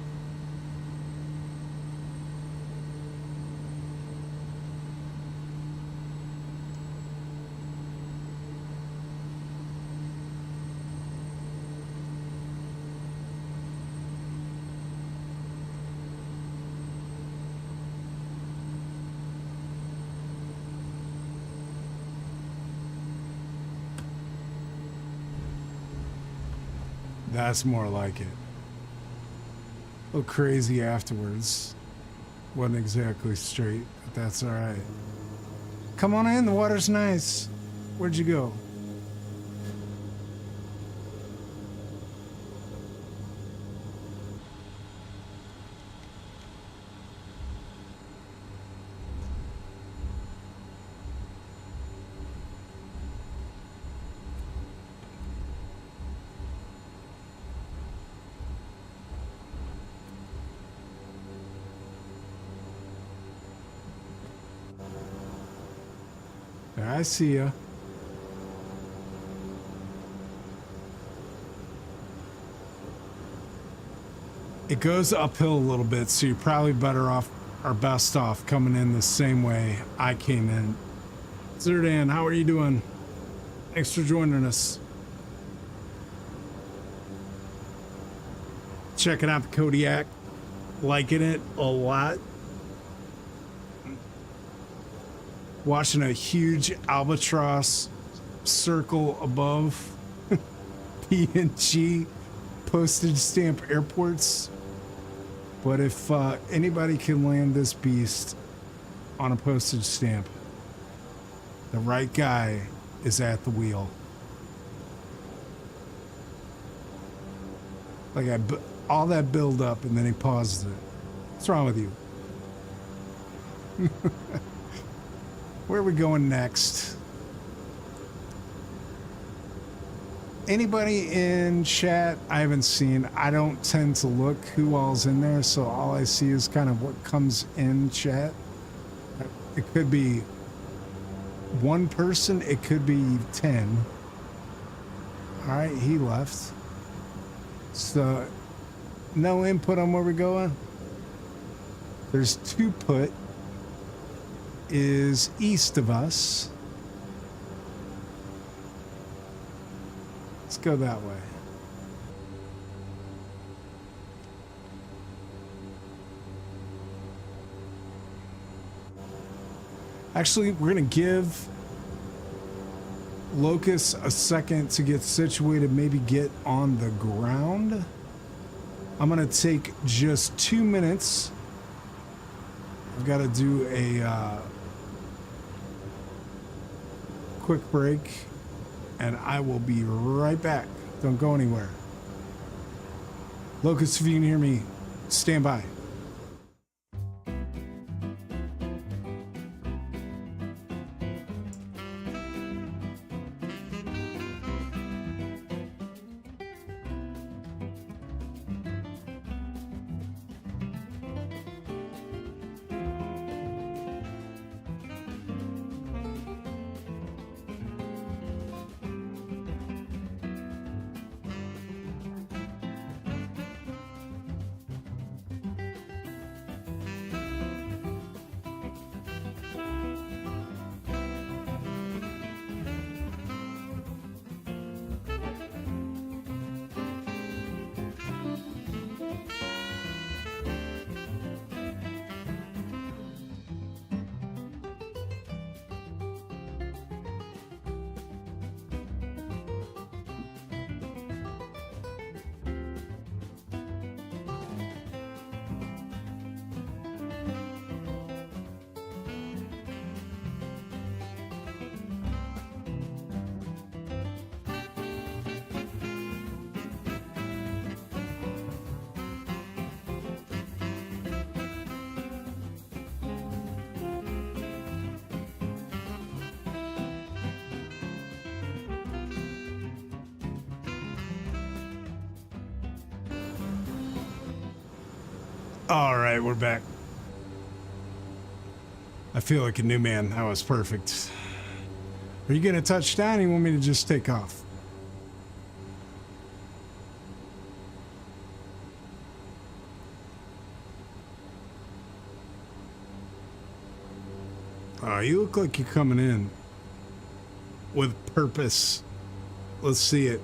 That's more like it. A little crazy afterwards. Wasn't exactly straight, but that's alright. Come on in, the water's nice. Where'd you go? I see ya. It goes uphill a little bit, so you're probably better off, or best off, coming in the same way I came in. Zerdan, how are you doing? Thanks for joining us. Checking out the Kodiak. Liking it a lot. Watching a huge albatross circle above PNG postage stamp airports. But if anybody can land this beast on a postage stamp, the right guy is at the wheel. Like all that build up and then he pauses it. What's wrong with you? Where are we going next? Anybody in chat I haven't seen? I don't tend to look who all's in there, so all I see is kind of what comes in chat. It could be one person, it could be 10. All right, he left. So, no input on where we're going? There's 2 put. Is east of us. Let's go that way. Actually, we're going to give Locust a second to get situated, maybe get on the ground. I'm going to take just 2 minutes. I've got to do a quick break, and I will be right back. Don't go anywhere. Locust, if you can hear me, stand by. All right, we're back. I feel like a new man. That was perfect. Are you going to touch down or you want me to just take off? You look like you're coming in with purpose. Let's see it.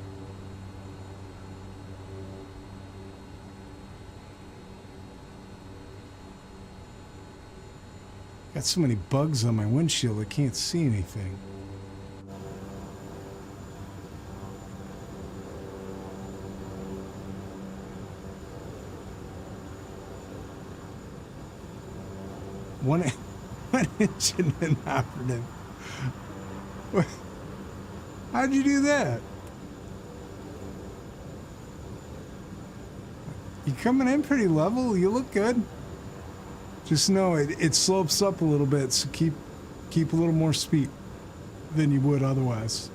Got so many bugs on my windshield I can't see anything. One engine inoperative. How'd you do that? You coming in pretty level. You look good. Just know it slopes up a little bit, so keep a little more speed than you would otherwise.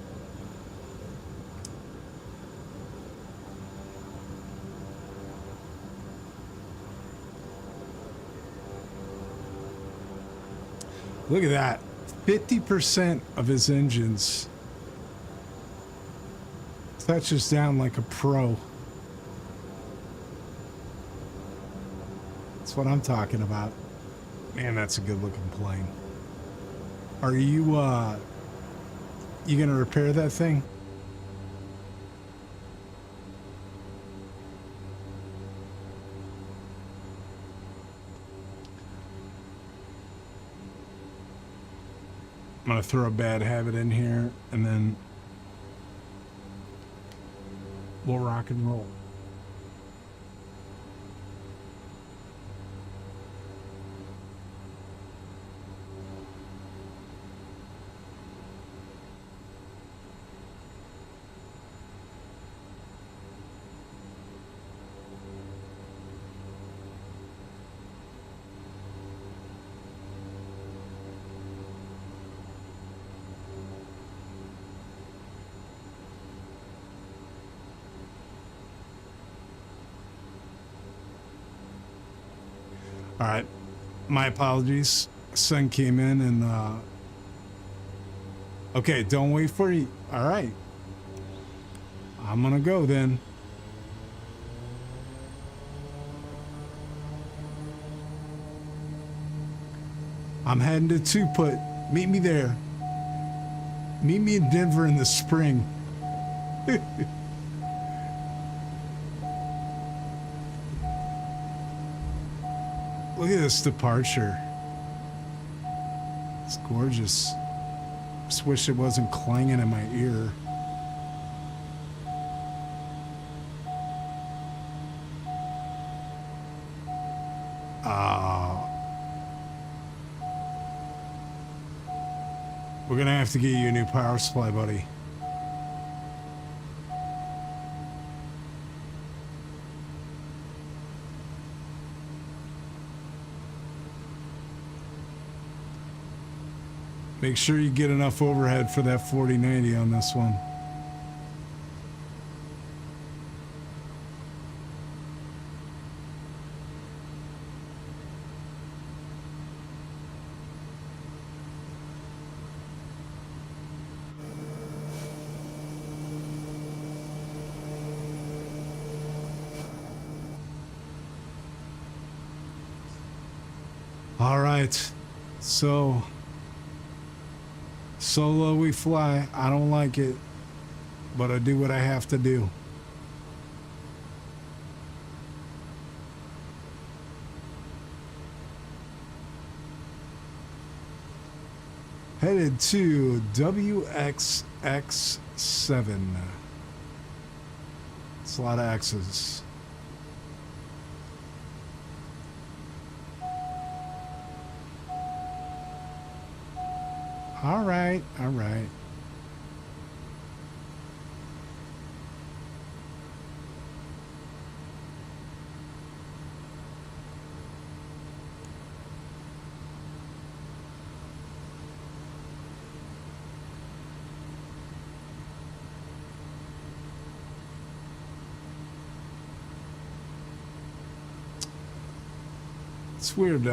Look at that. 50% of his engines touches down like a pro. That's what I'm talking about. Man, that's a good looking plane. Are you gonna repair that thing? I'm gonna throw a bad habit in here and then we'll rock and roll. All right, my apologies. Son came in and okay, don't wait for you. All right, I'm gonna go then. I'm heading to Two-Put. Meet me there. Meet me in Denver in the spring. Look at this departure. It's gorgeous. Just wish it wasn't clanging in my ear. We're gonna have to get you a new power supply, buddy. Make sure you get enough overhead for that 4090 on this one. All right, so solo we fly. I don't like it, but I do what I have to do. Headed to WXX7. It's a lot of X's. All right, all right. It's weird.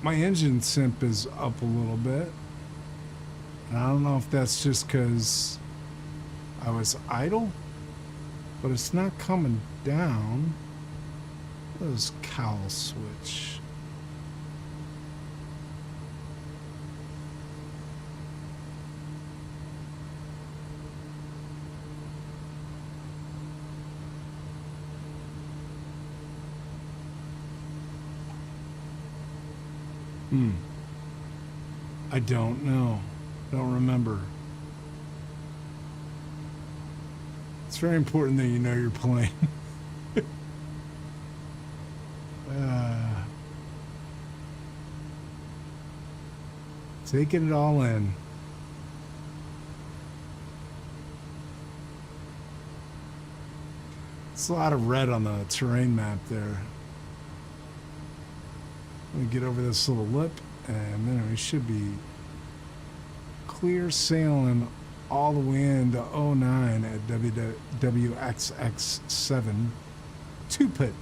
My engine simp is up a little bit. And I don't know if that's just because I was idle, but it's not coming down. Those cowl switch. I don't know. Don't remember. It's very important that you know your plane. Taking it all in. It's a lot of red on the terrain map there. Let me get over this little lip, and then we should be clear sailing all the way into 09 at WXX7 two-pit.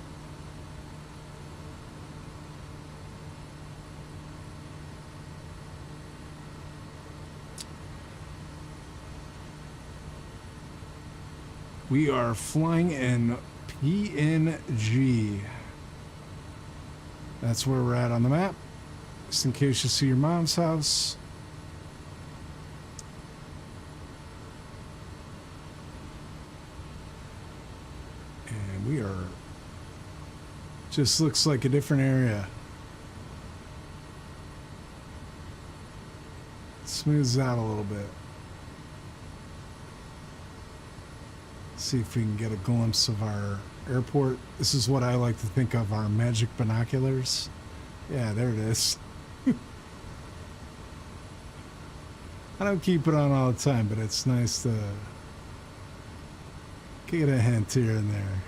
We are flying in PNG. That's where we're at on the map. Just in case you see your mom's house. And we are... just looks like a different area. Smooths out a little bit. See if we can get a glimpse of our airport. This is what I like to think of our magic binoculars. Yeah, there it is. I don't keep it on all the time, but it's nice to get a hint here and there.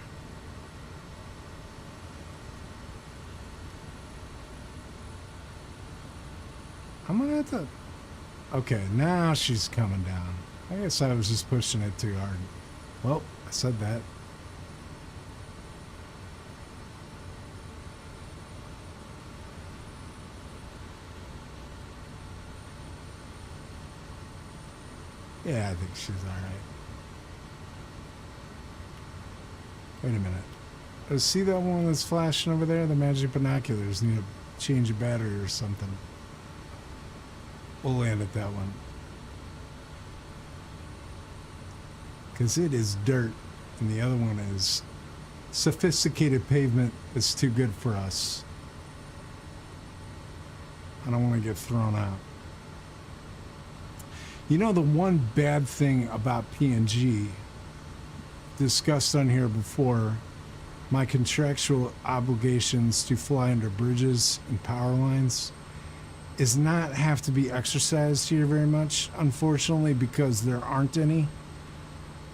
I'm gonna have to... Okay, now she's coming down. I guess I was just pushing it too hard. Well, I said that. Yeah, I think she's all right. Wait a minute. Oh, see that one that's flashing over there? The magic binoculars need to change a battery or something. We'll land at that one. Because it is dirt, and the other one is sophisticated pavement that's too good for us. I don't want to get thrown out. You know, the one bad thing about PNG, discussed on here before, my contractual obligations to fly under bridges and power lines, is not have to be exercised here very much, unfortunately, because there aren't any.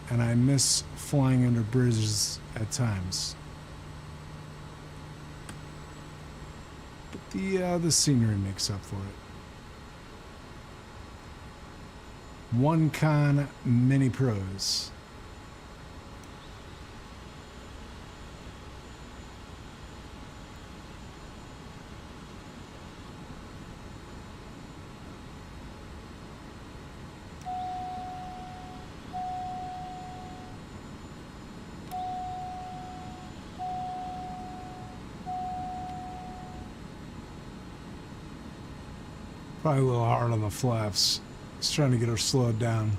And I miss flying under bridges at times. But the scenery makes up for it. One con, many pros. Probably a little hard on the flaps. Just trying to get her slowed down.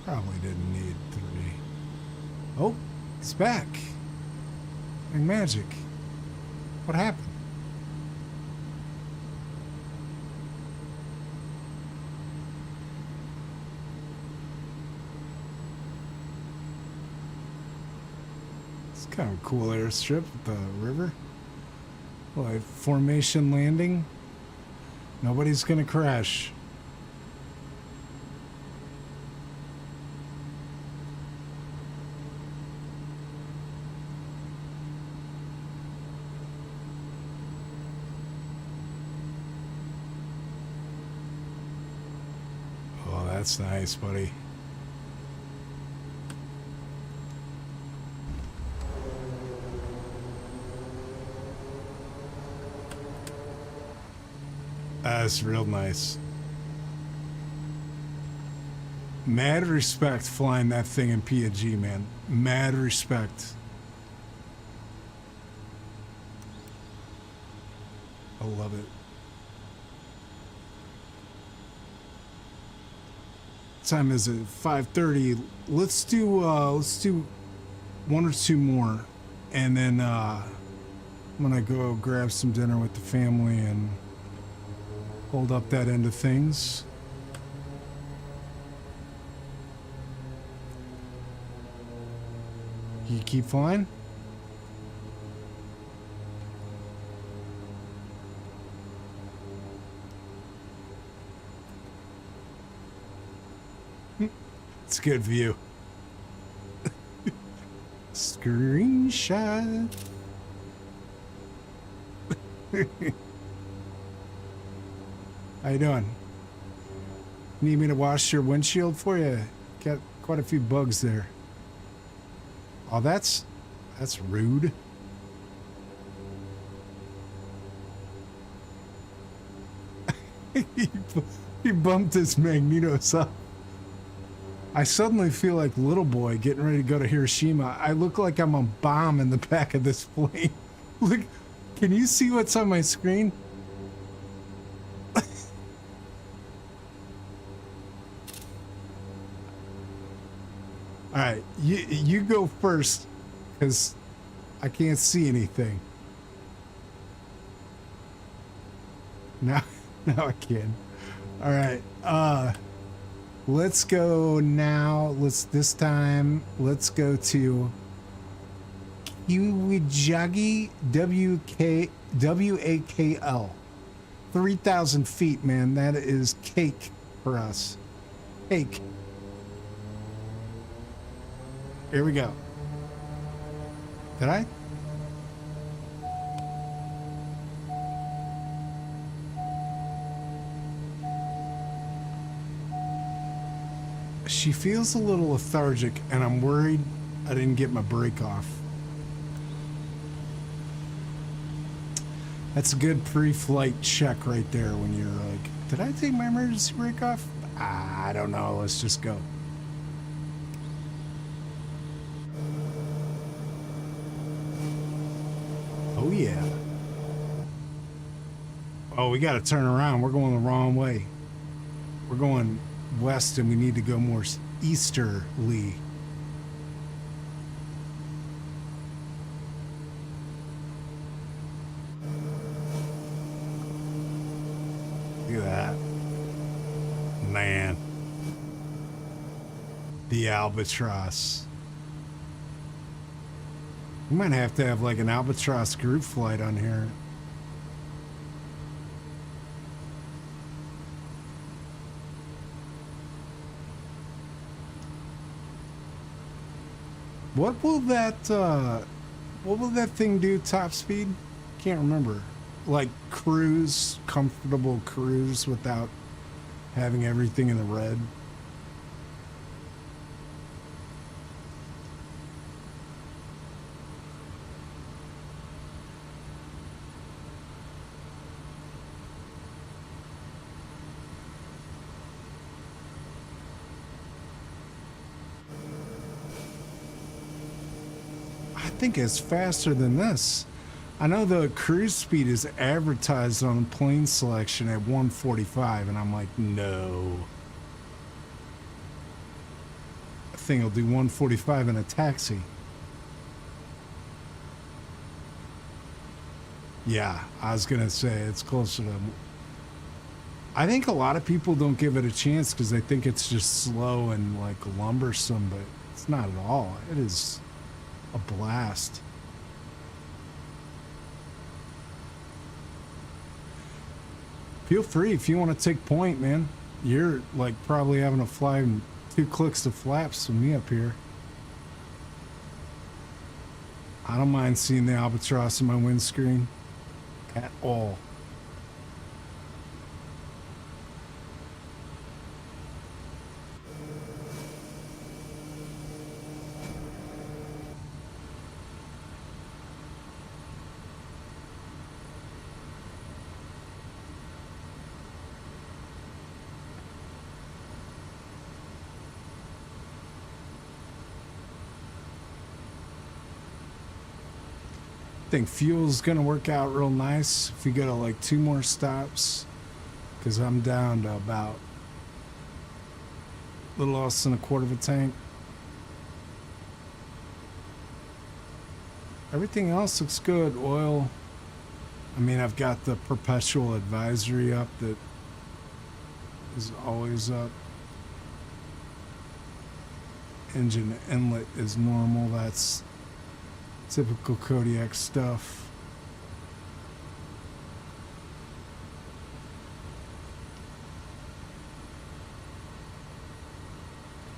Probably didn't need 3. Oh, it's back. Like magic. What happened? It's kind of a cool airstrip with the river. Like formation landing. Nobody's gonna crash. Oh, that's nice, buddy. That's real nice. Mad respect flying that thing in P&G, man. Mad respect. I love it. What time is it? 5:30. Let's do one or two more, and then I'm gonna go grab some dinner with the family and hold up that end of things. You keep flying? It's a good view. Screenshot. How you doing? Need me to wash your windshield for you? Got quite a few bugs there. Oh, that's rude. He bumped his magnetos up. I suddenly feel like little boy getting ready to go to Hiroshima. I look like I'm a bomb in the back of this plane. Look, can you see what's on my screen? All right, you go first, because I can't see anything. Now I can. All right, let's go now. Let's go to Kiwijagi, WAKL. 3,000 feet, man. That is cake for us. Cake. Here we go. Did I? She feels a little lethargic, and I'm worried I didn't get my brake off. That's a good pre-flight check right there when you're like, did I take my emergency brake off? I don't know. Let's just go. Oh, yeah. Oh, we got to turn around. We're going the wrong way. We're going west, and we need to go more easterly. Look at that. Man. The albatross. We might have to have like an albatross group flight on here. What will that thing do top speed? Can't remember. Like cruise, comfortable cruise without having everything in the red. I think it's faster than this. I know the cruise speed is advertised on plane selection at 145, and I'm like, no. I think it'll do 145 in a taxi. Yeah, I was gonna say it's closer to. I think a lot of people don't give it a chance because they think it's just slow and like lumbersome, but it's not at all. It is a blast. Feel free if you want to take point, man. You're like probably having to fly 2 clicks to flaps with me up here. I don't mind seeing the albatross in my windscreen at all. think fuel's gonna work out real nice if we go to like 2 more stops, because I'm down to about a little less than a quarter of a tank. Everything else looks good. Oil, I mean, I've got the perpetual advisory up that is always up. Engine inlet is normal. That's typical Kodiak stuff.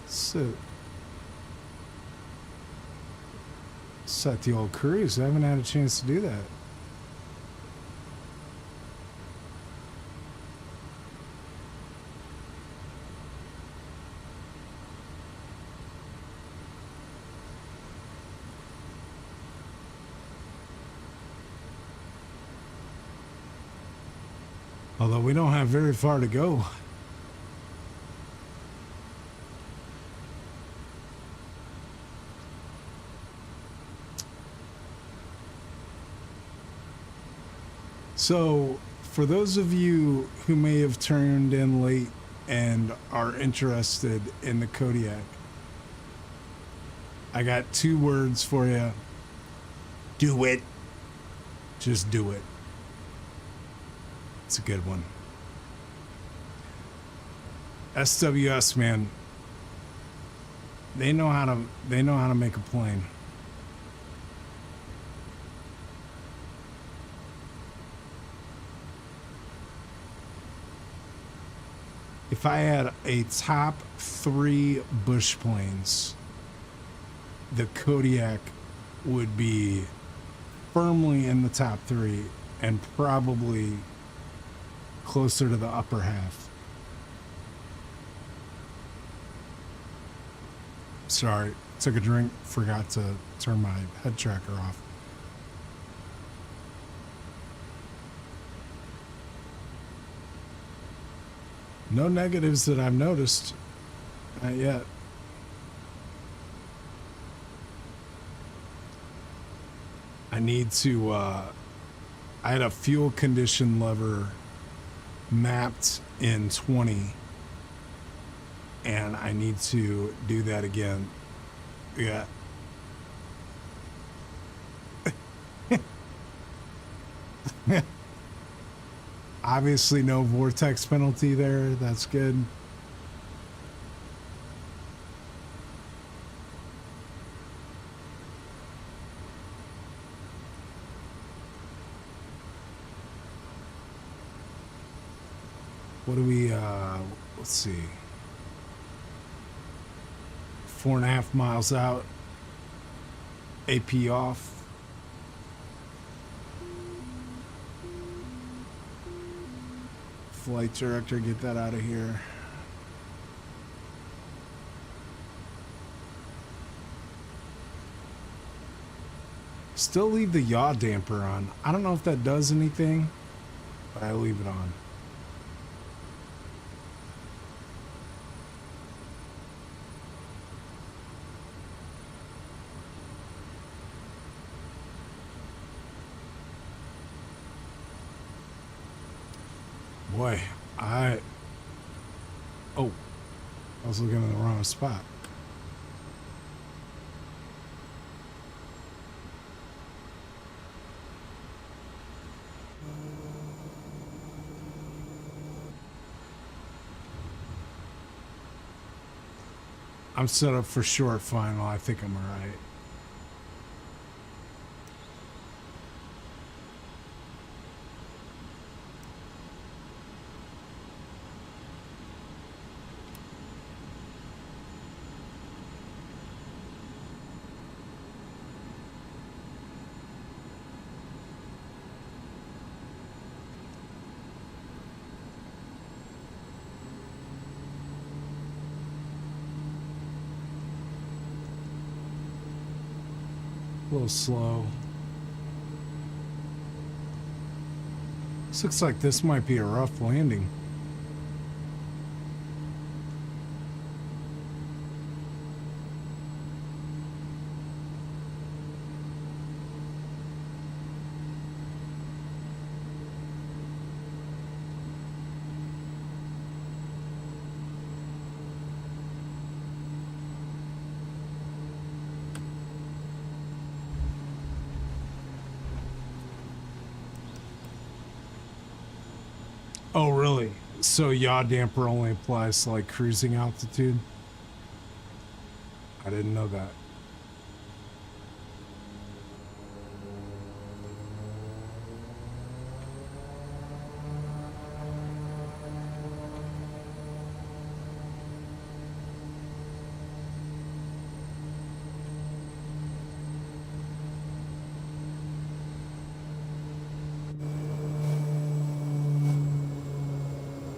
So, set the old cruise. I haven't had a chance to do that. Although we don't have very far to go. So, for those of you who may have turned in late and are interested in the Kodiak, I got 2 words for you. Do it. Just do it. It's a good one. SWS, man. They know how to make a plane. If I had a top 3 bush planes, the Kodiak would be firmly in the top 3 and probably closer to the upper half. Sorry, took a drink, forgot to turn my head tracker off. No negatives that I've noticed. Not yet. I need to, I had a fuel condition lever mapped in 20, and I need to do that again. Yeah. Obviously no vortex penalty there. That's good. What do we, let's see. 4.5 miles out. AP off. Flight director, get that out of here. Still leave the yaw damper on. I don't know if that does anything, but I leave it on. Boy, I was looking in the wrong spot. I'm set up for short final. I think I'm all right. A little slow. This looks like this might be a rough landing. Oh, really? So yaw damper only applies to like cruising altitude? I didn't know that.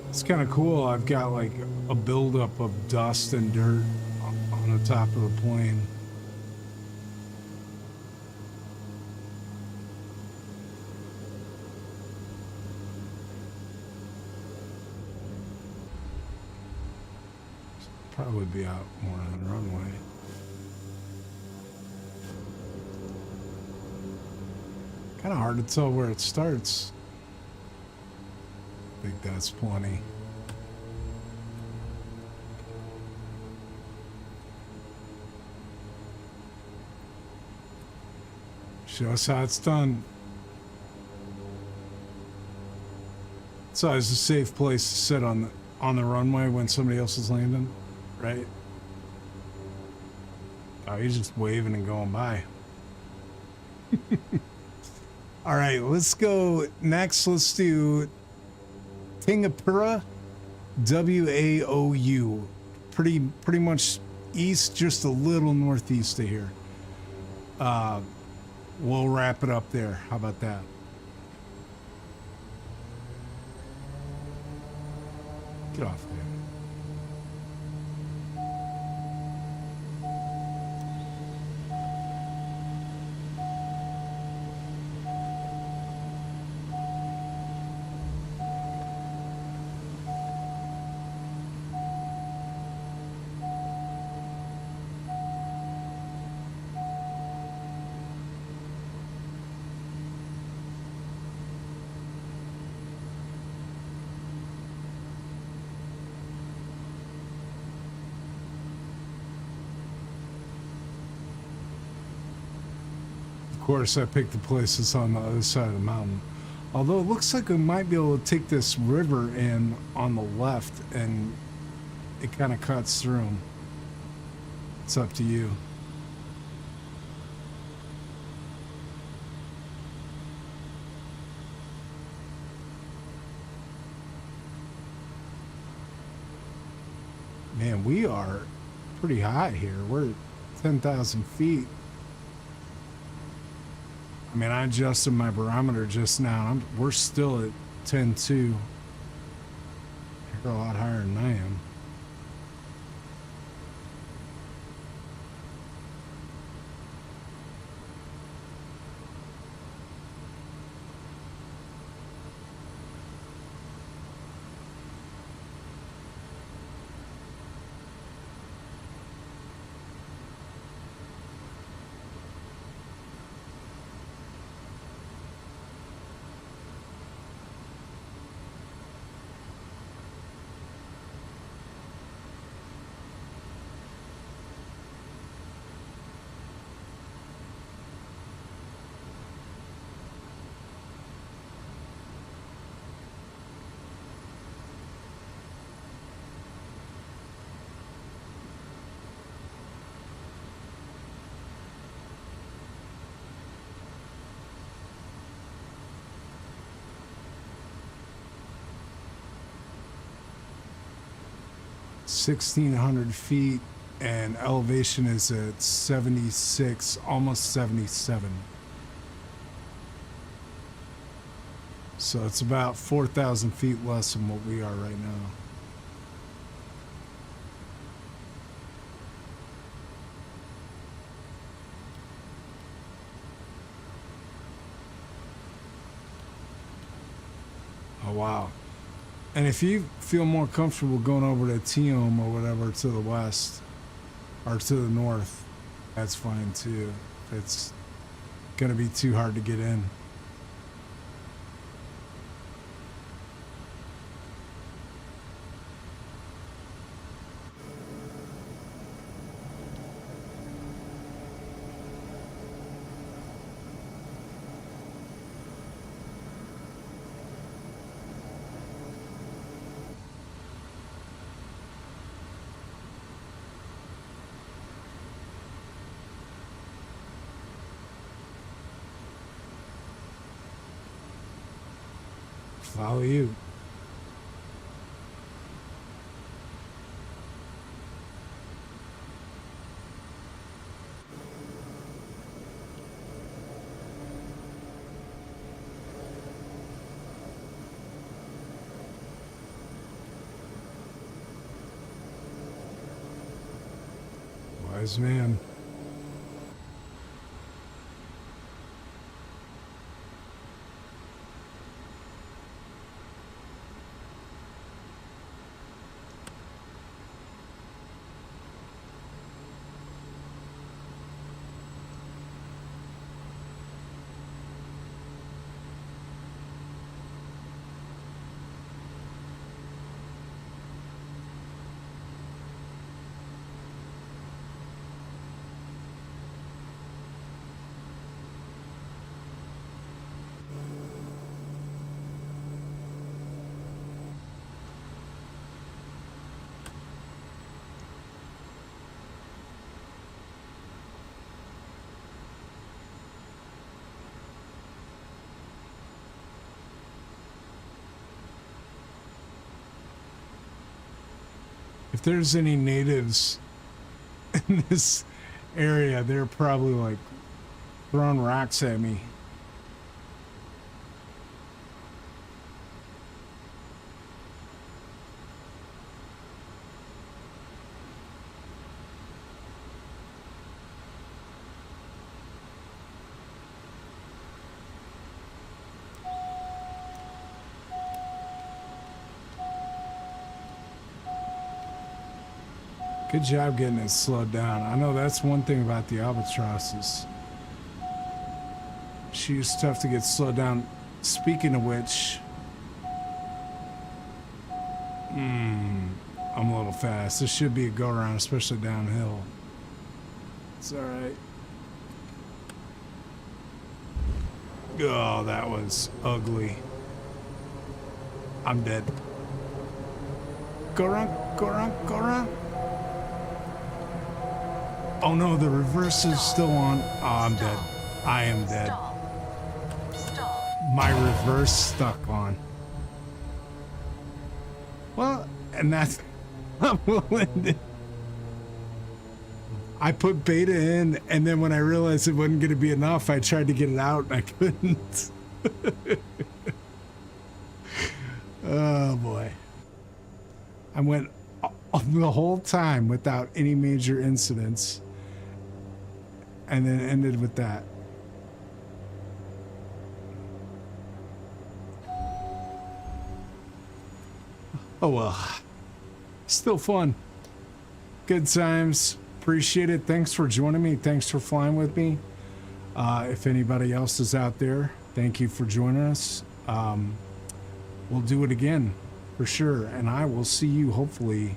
It's kind of cool. I've got like a buildup of dust and dirt on the top of the plane. Probably be out more on the runway. Kind of hard to tell where it starts. I think that's plenty. Show us how it's done. It's always a safe place to sit on the runway when somebody else is landing, right? Oh, he's just waving and going by. All right, let's go next. Let's do Tingapura, WAOU. Pretty much east, just a little northeast of here. We'll wrap it up there. How about that? Get off there. Of course, I picked the places on the other side of the mountain. Although it looks like we might be able to take this river in on the left, and it kind of cuts through them. It's up to you. Man, we are pretty high here. We're at 10,000 feet. I mean, I adjusted my barometer just now. We're still at 10.2. You're a lot higher than I am. $1,600 feet, and elevation is at 76, almost 77. So it's about 4,000 feet less than what we are right now. Oh, wow. And if you feel more comfortable going over to Teom or whatever to the west or to the north, that's fine too. It's going to be too hard to get in. Follow you. Wise man. If there's any natives in this area, they're probably like throwing rocks at me. Good job getting it slowed down. I know that's one thing about the albatrosses. She's tough to get slowed down. Speaking of which, I'm a little fast. This should be a go around, especially downhill. It's all right. Oh, that was ugly. I'm dead. Go around, go around, go around. Oh no, the reverse is still on. Oh, I'm dead. I am dead. Stop. My reverse stuck on. Well, and that's how we'll end it. I put beta in, and then when I realized it wasn't going to be enough, I tried to get it out, and I couldn't. Oh boy. I went the whole time without any major incidents, and then ended with that. Oh well. Still fun. Good times. Appreciate it. Thanks for joining me. Thanks for flying with me. If anybody else is out there, thank you for joining us. We'll do it again for sure. And I will see you hopefully.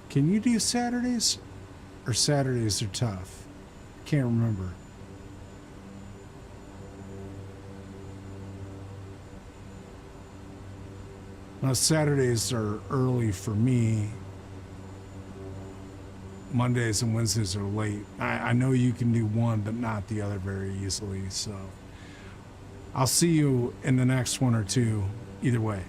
Can you do Saturdays? Or Saturdays are tough? Can't remember. Now Saturdays are early for me. Mondays and Wednesdays are late. I know you can do one, but not the other very easily. So I'll see you in the next one or two. Either way.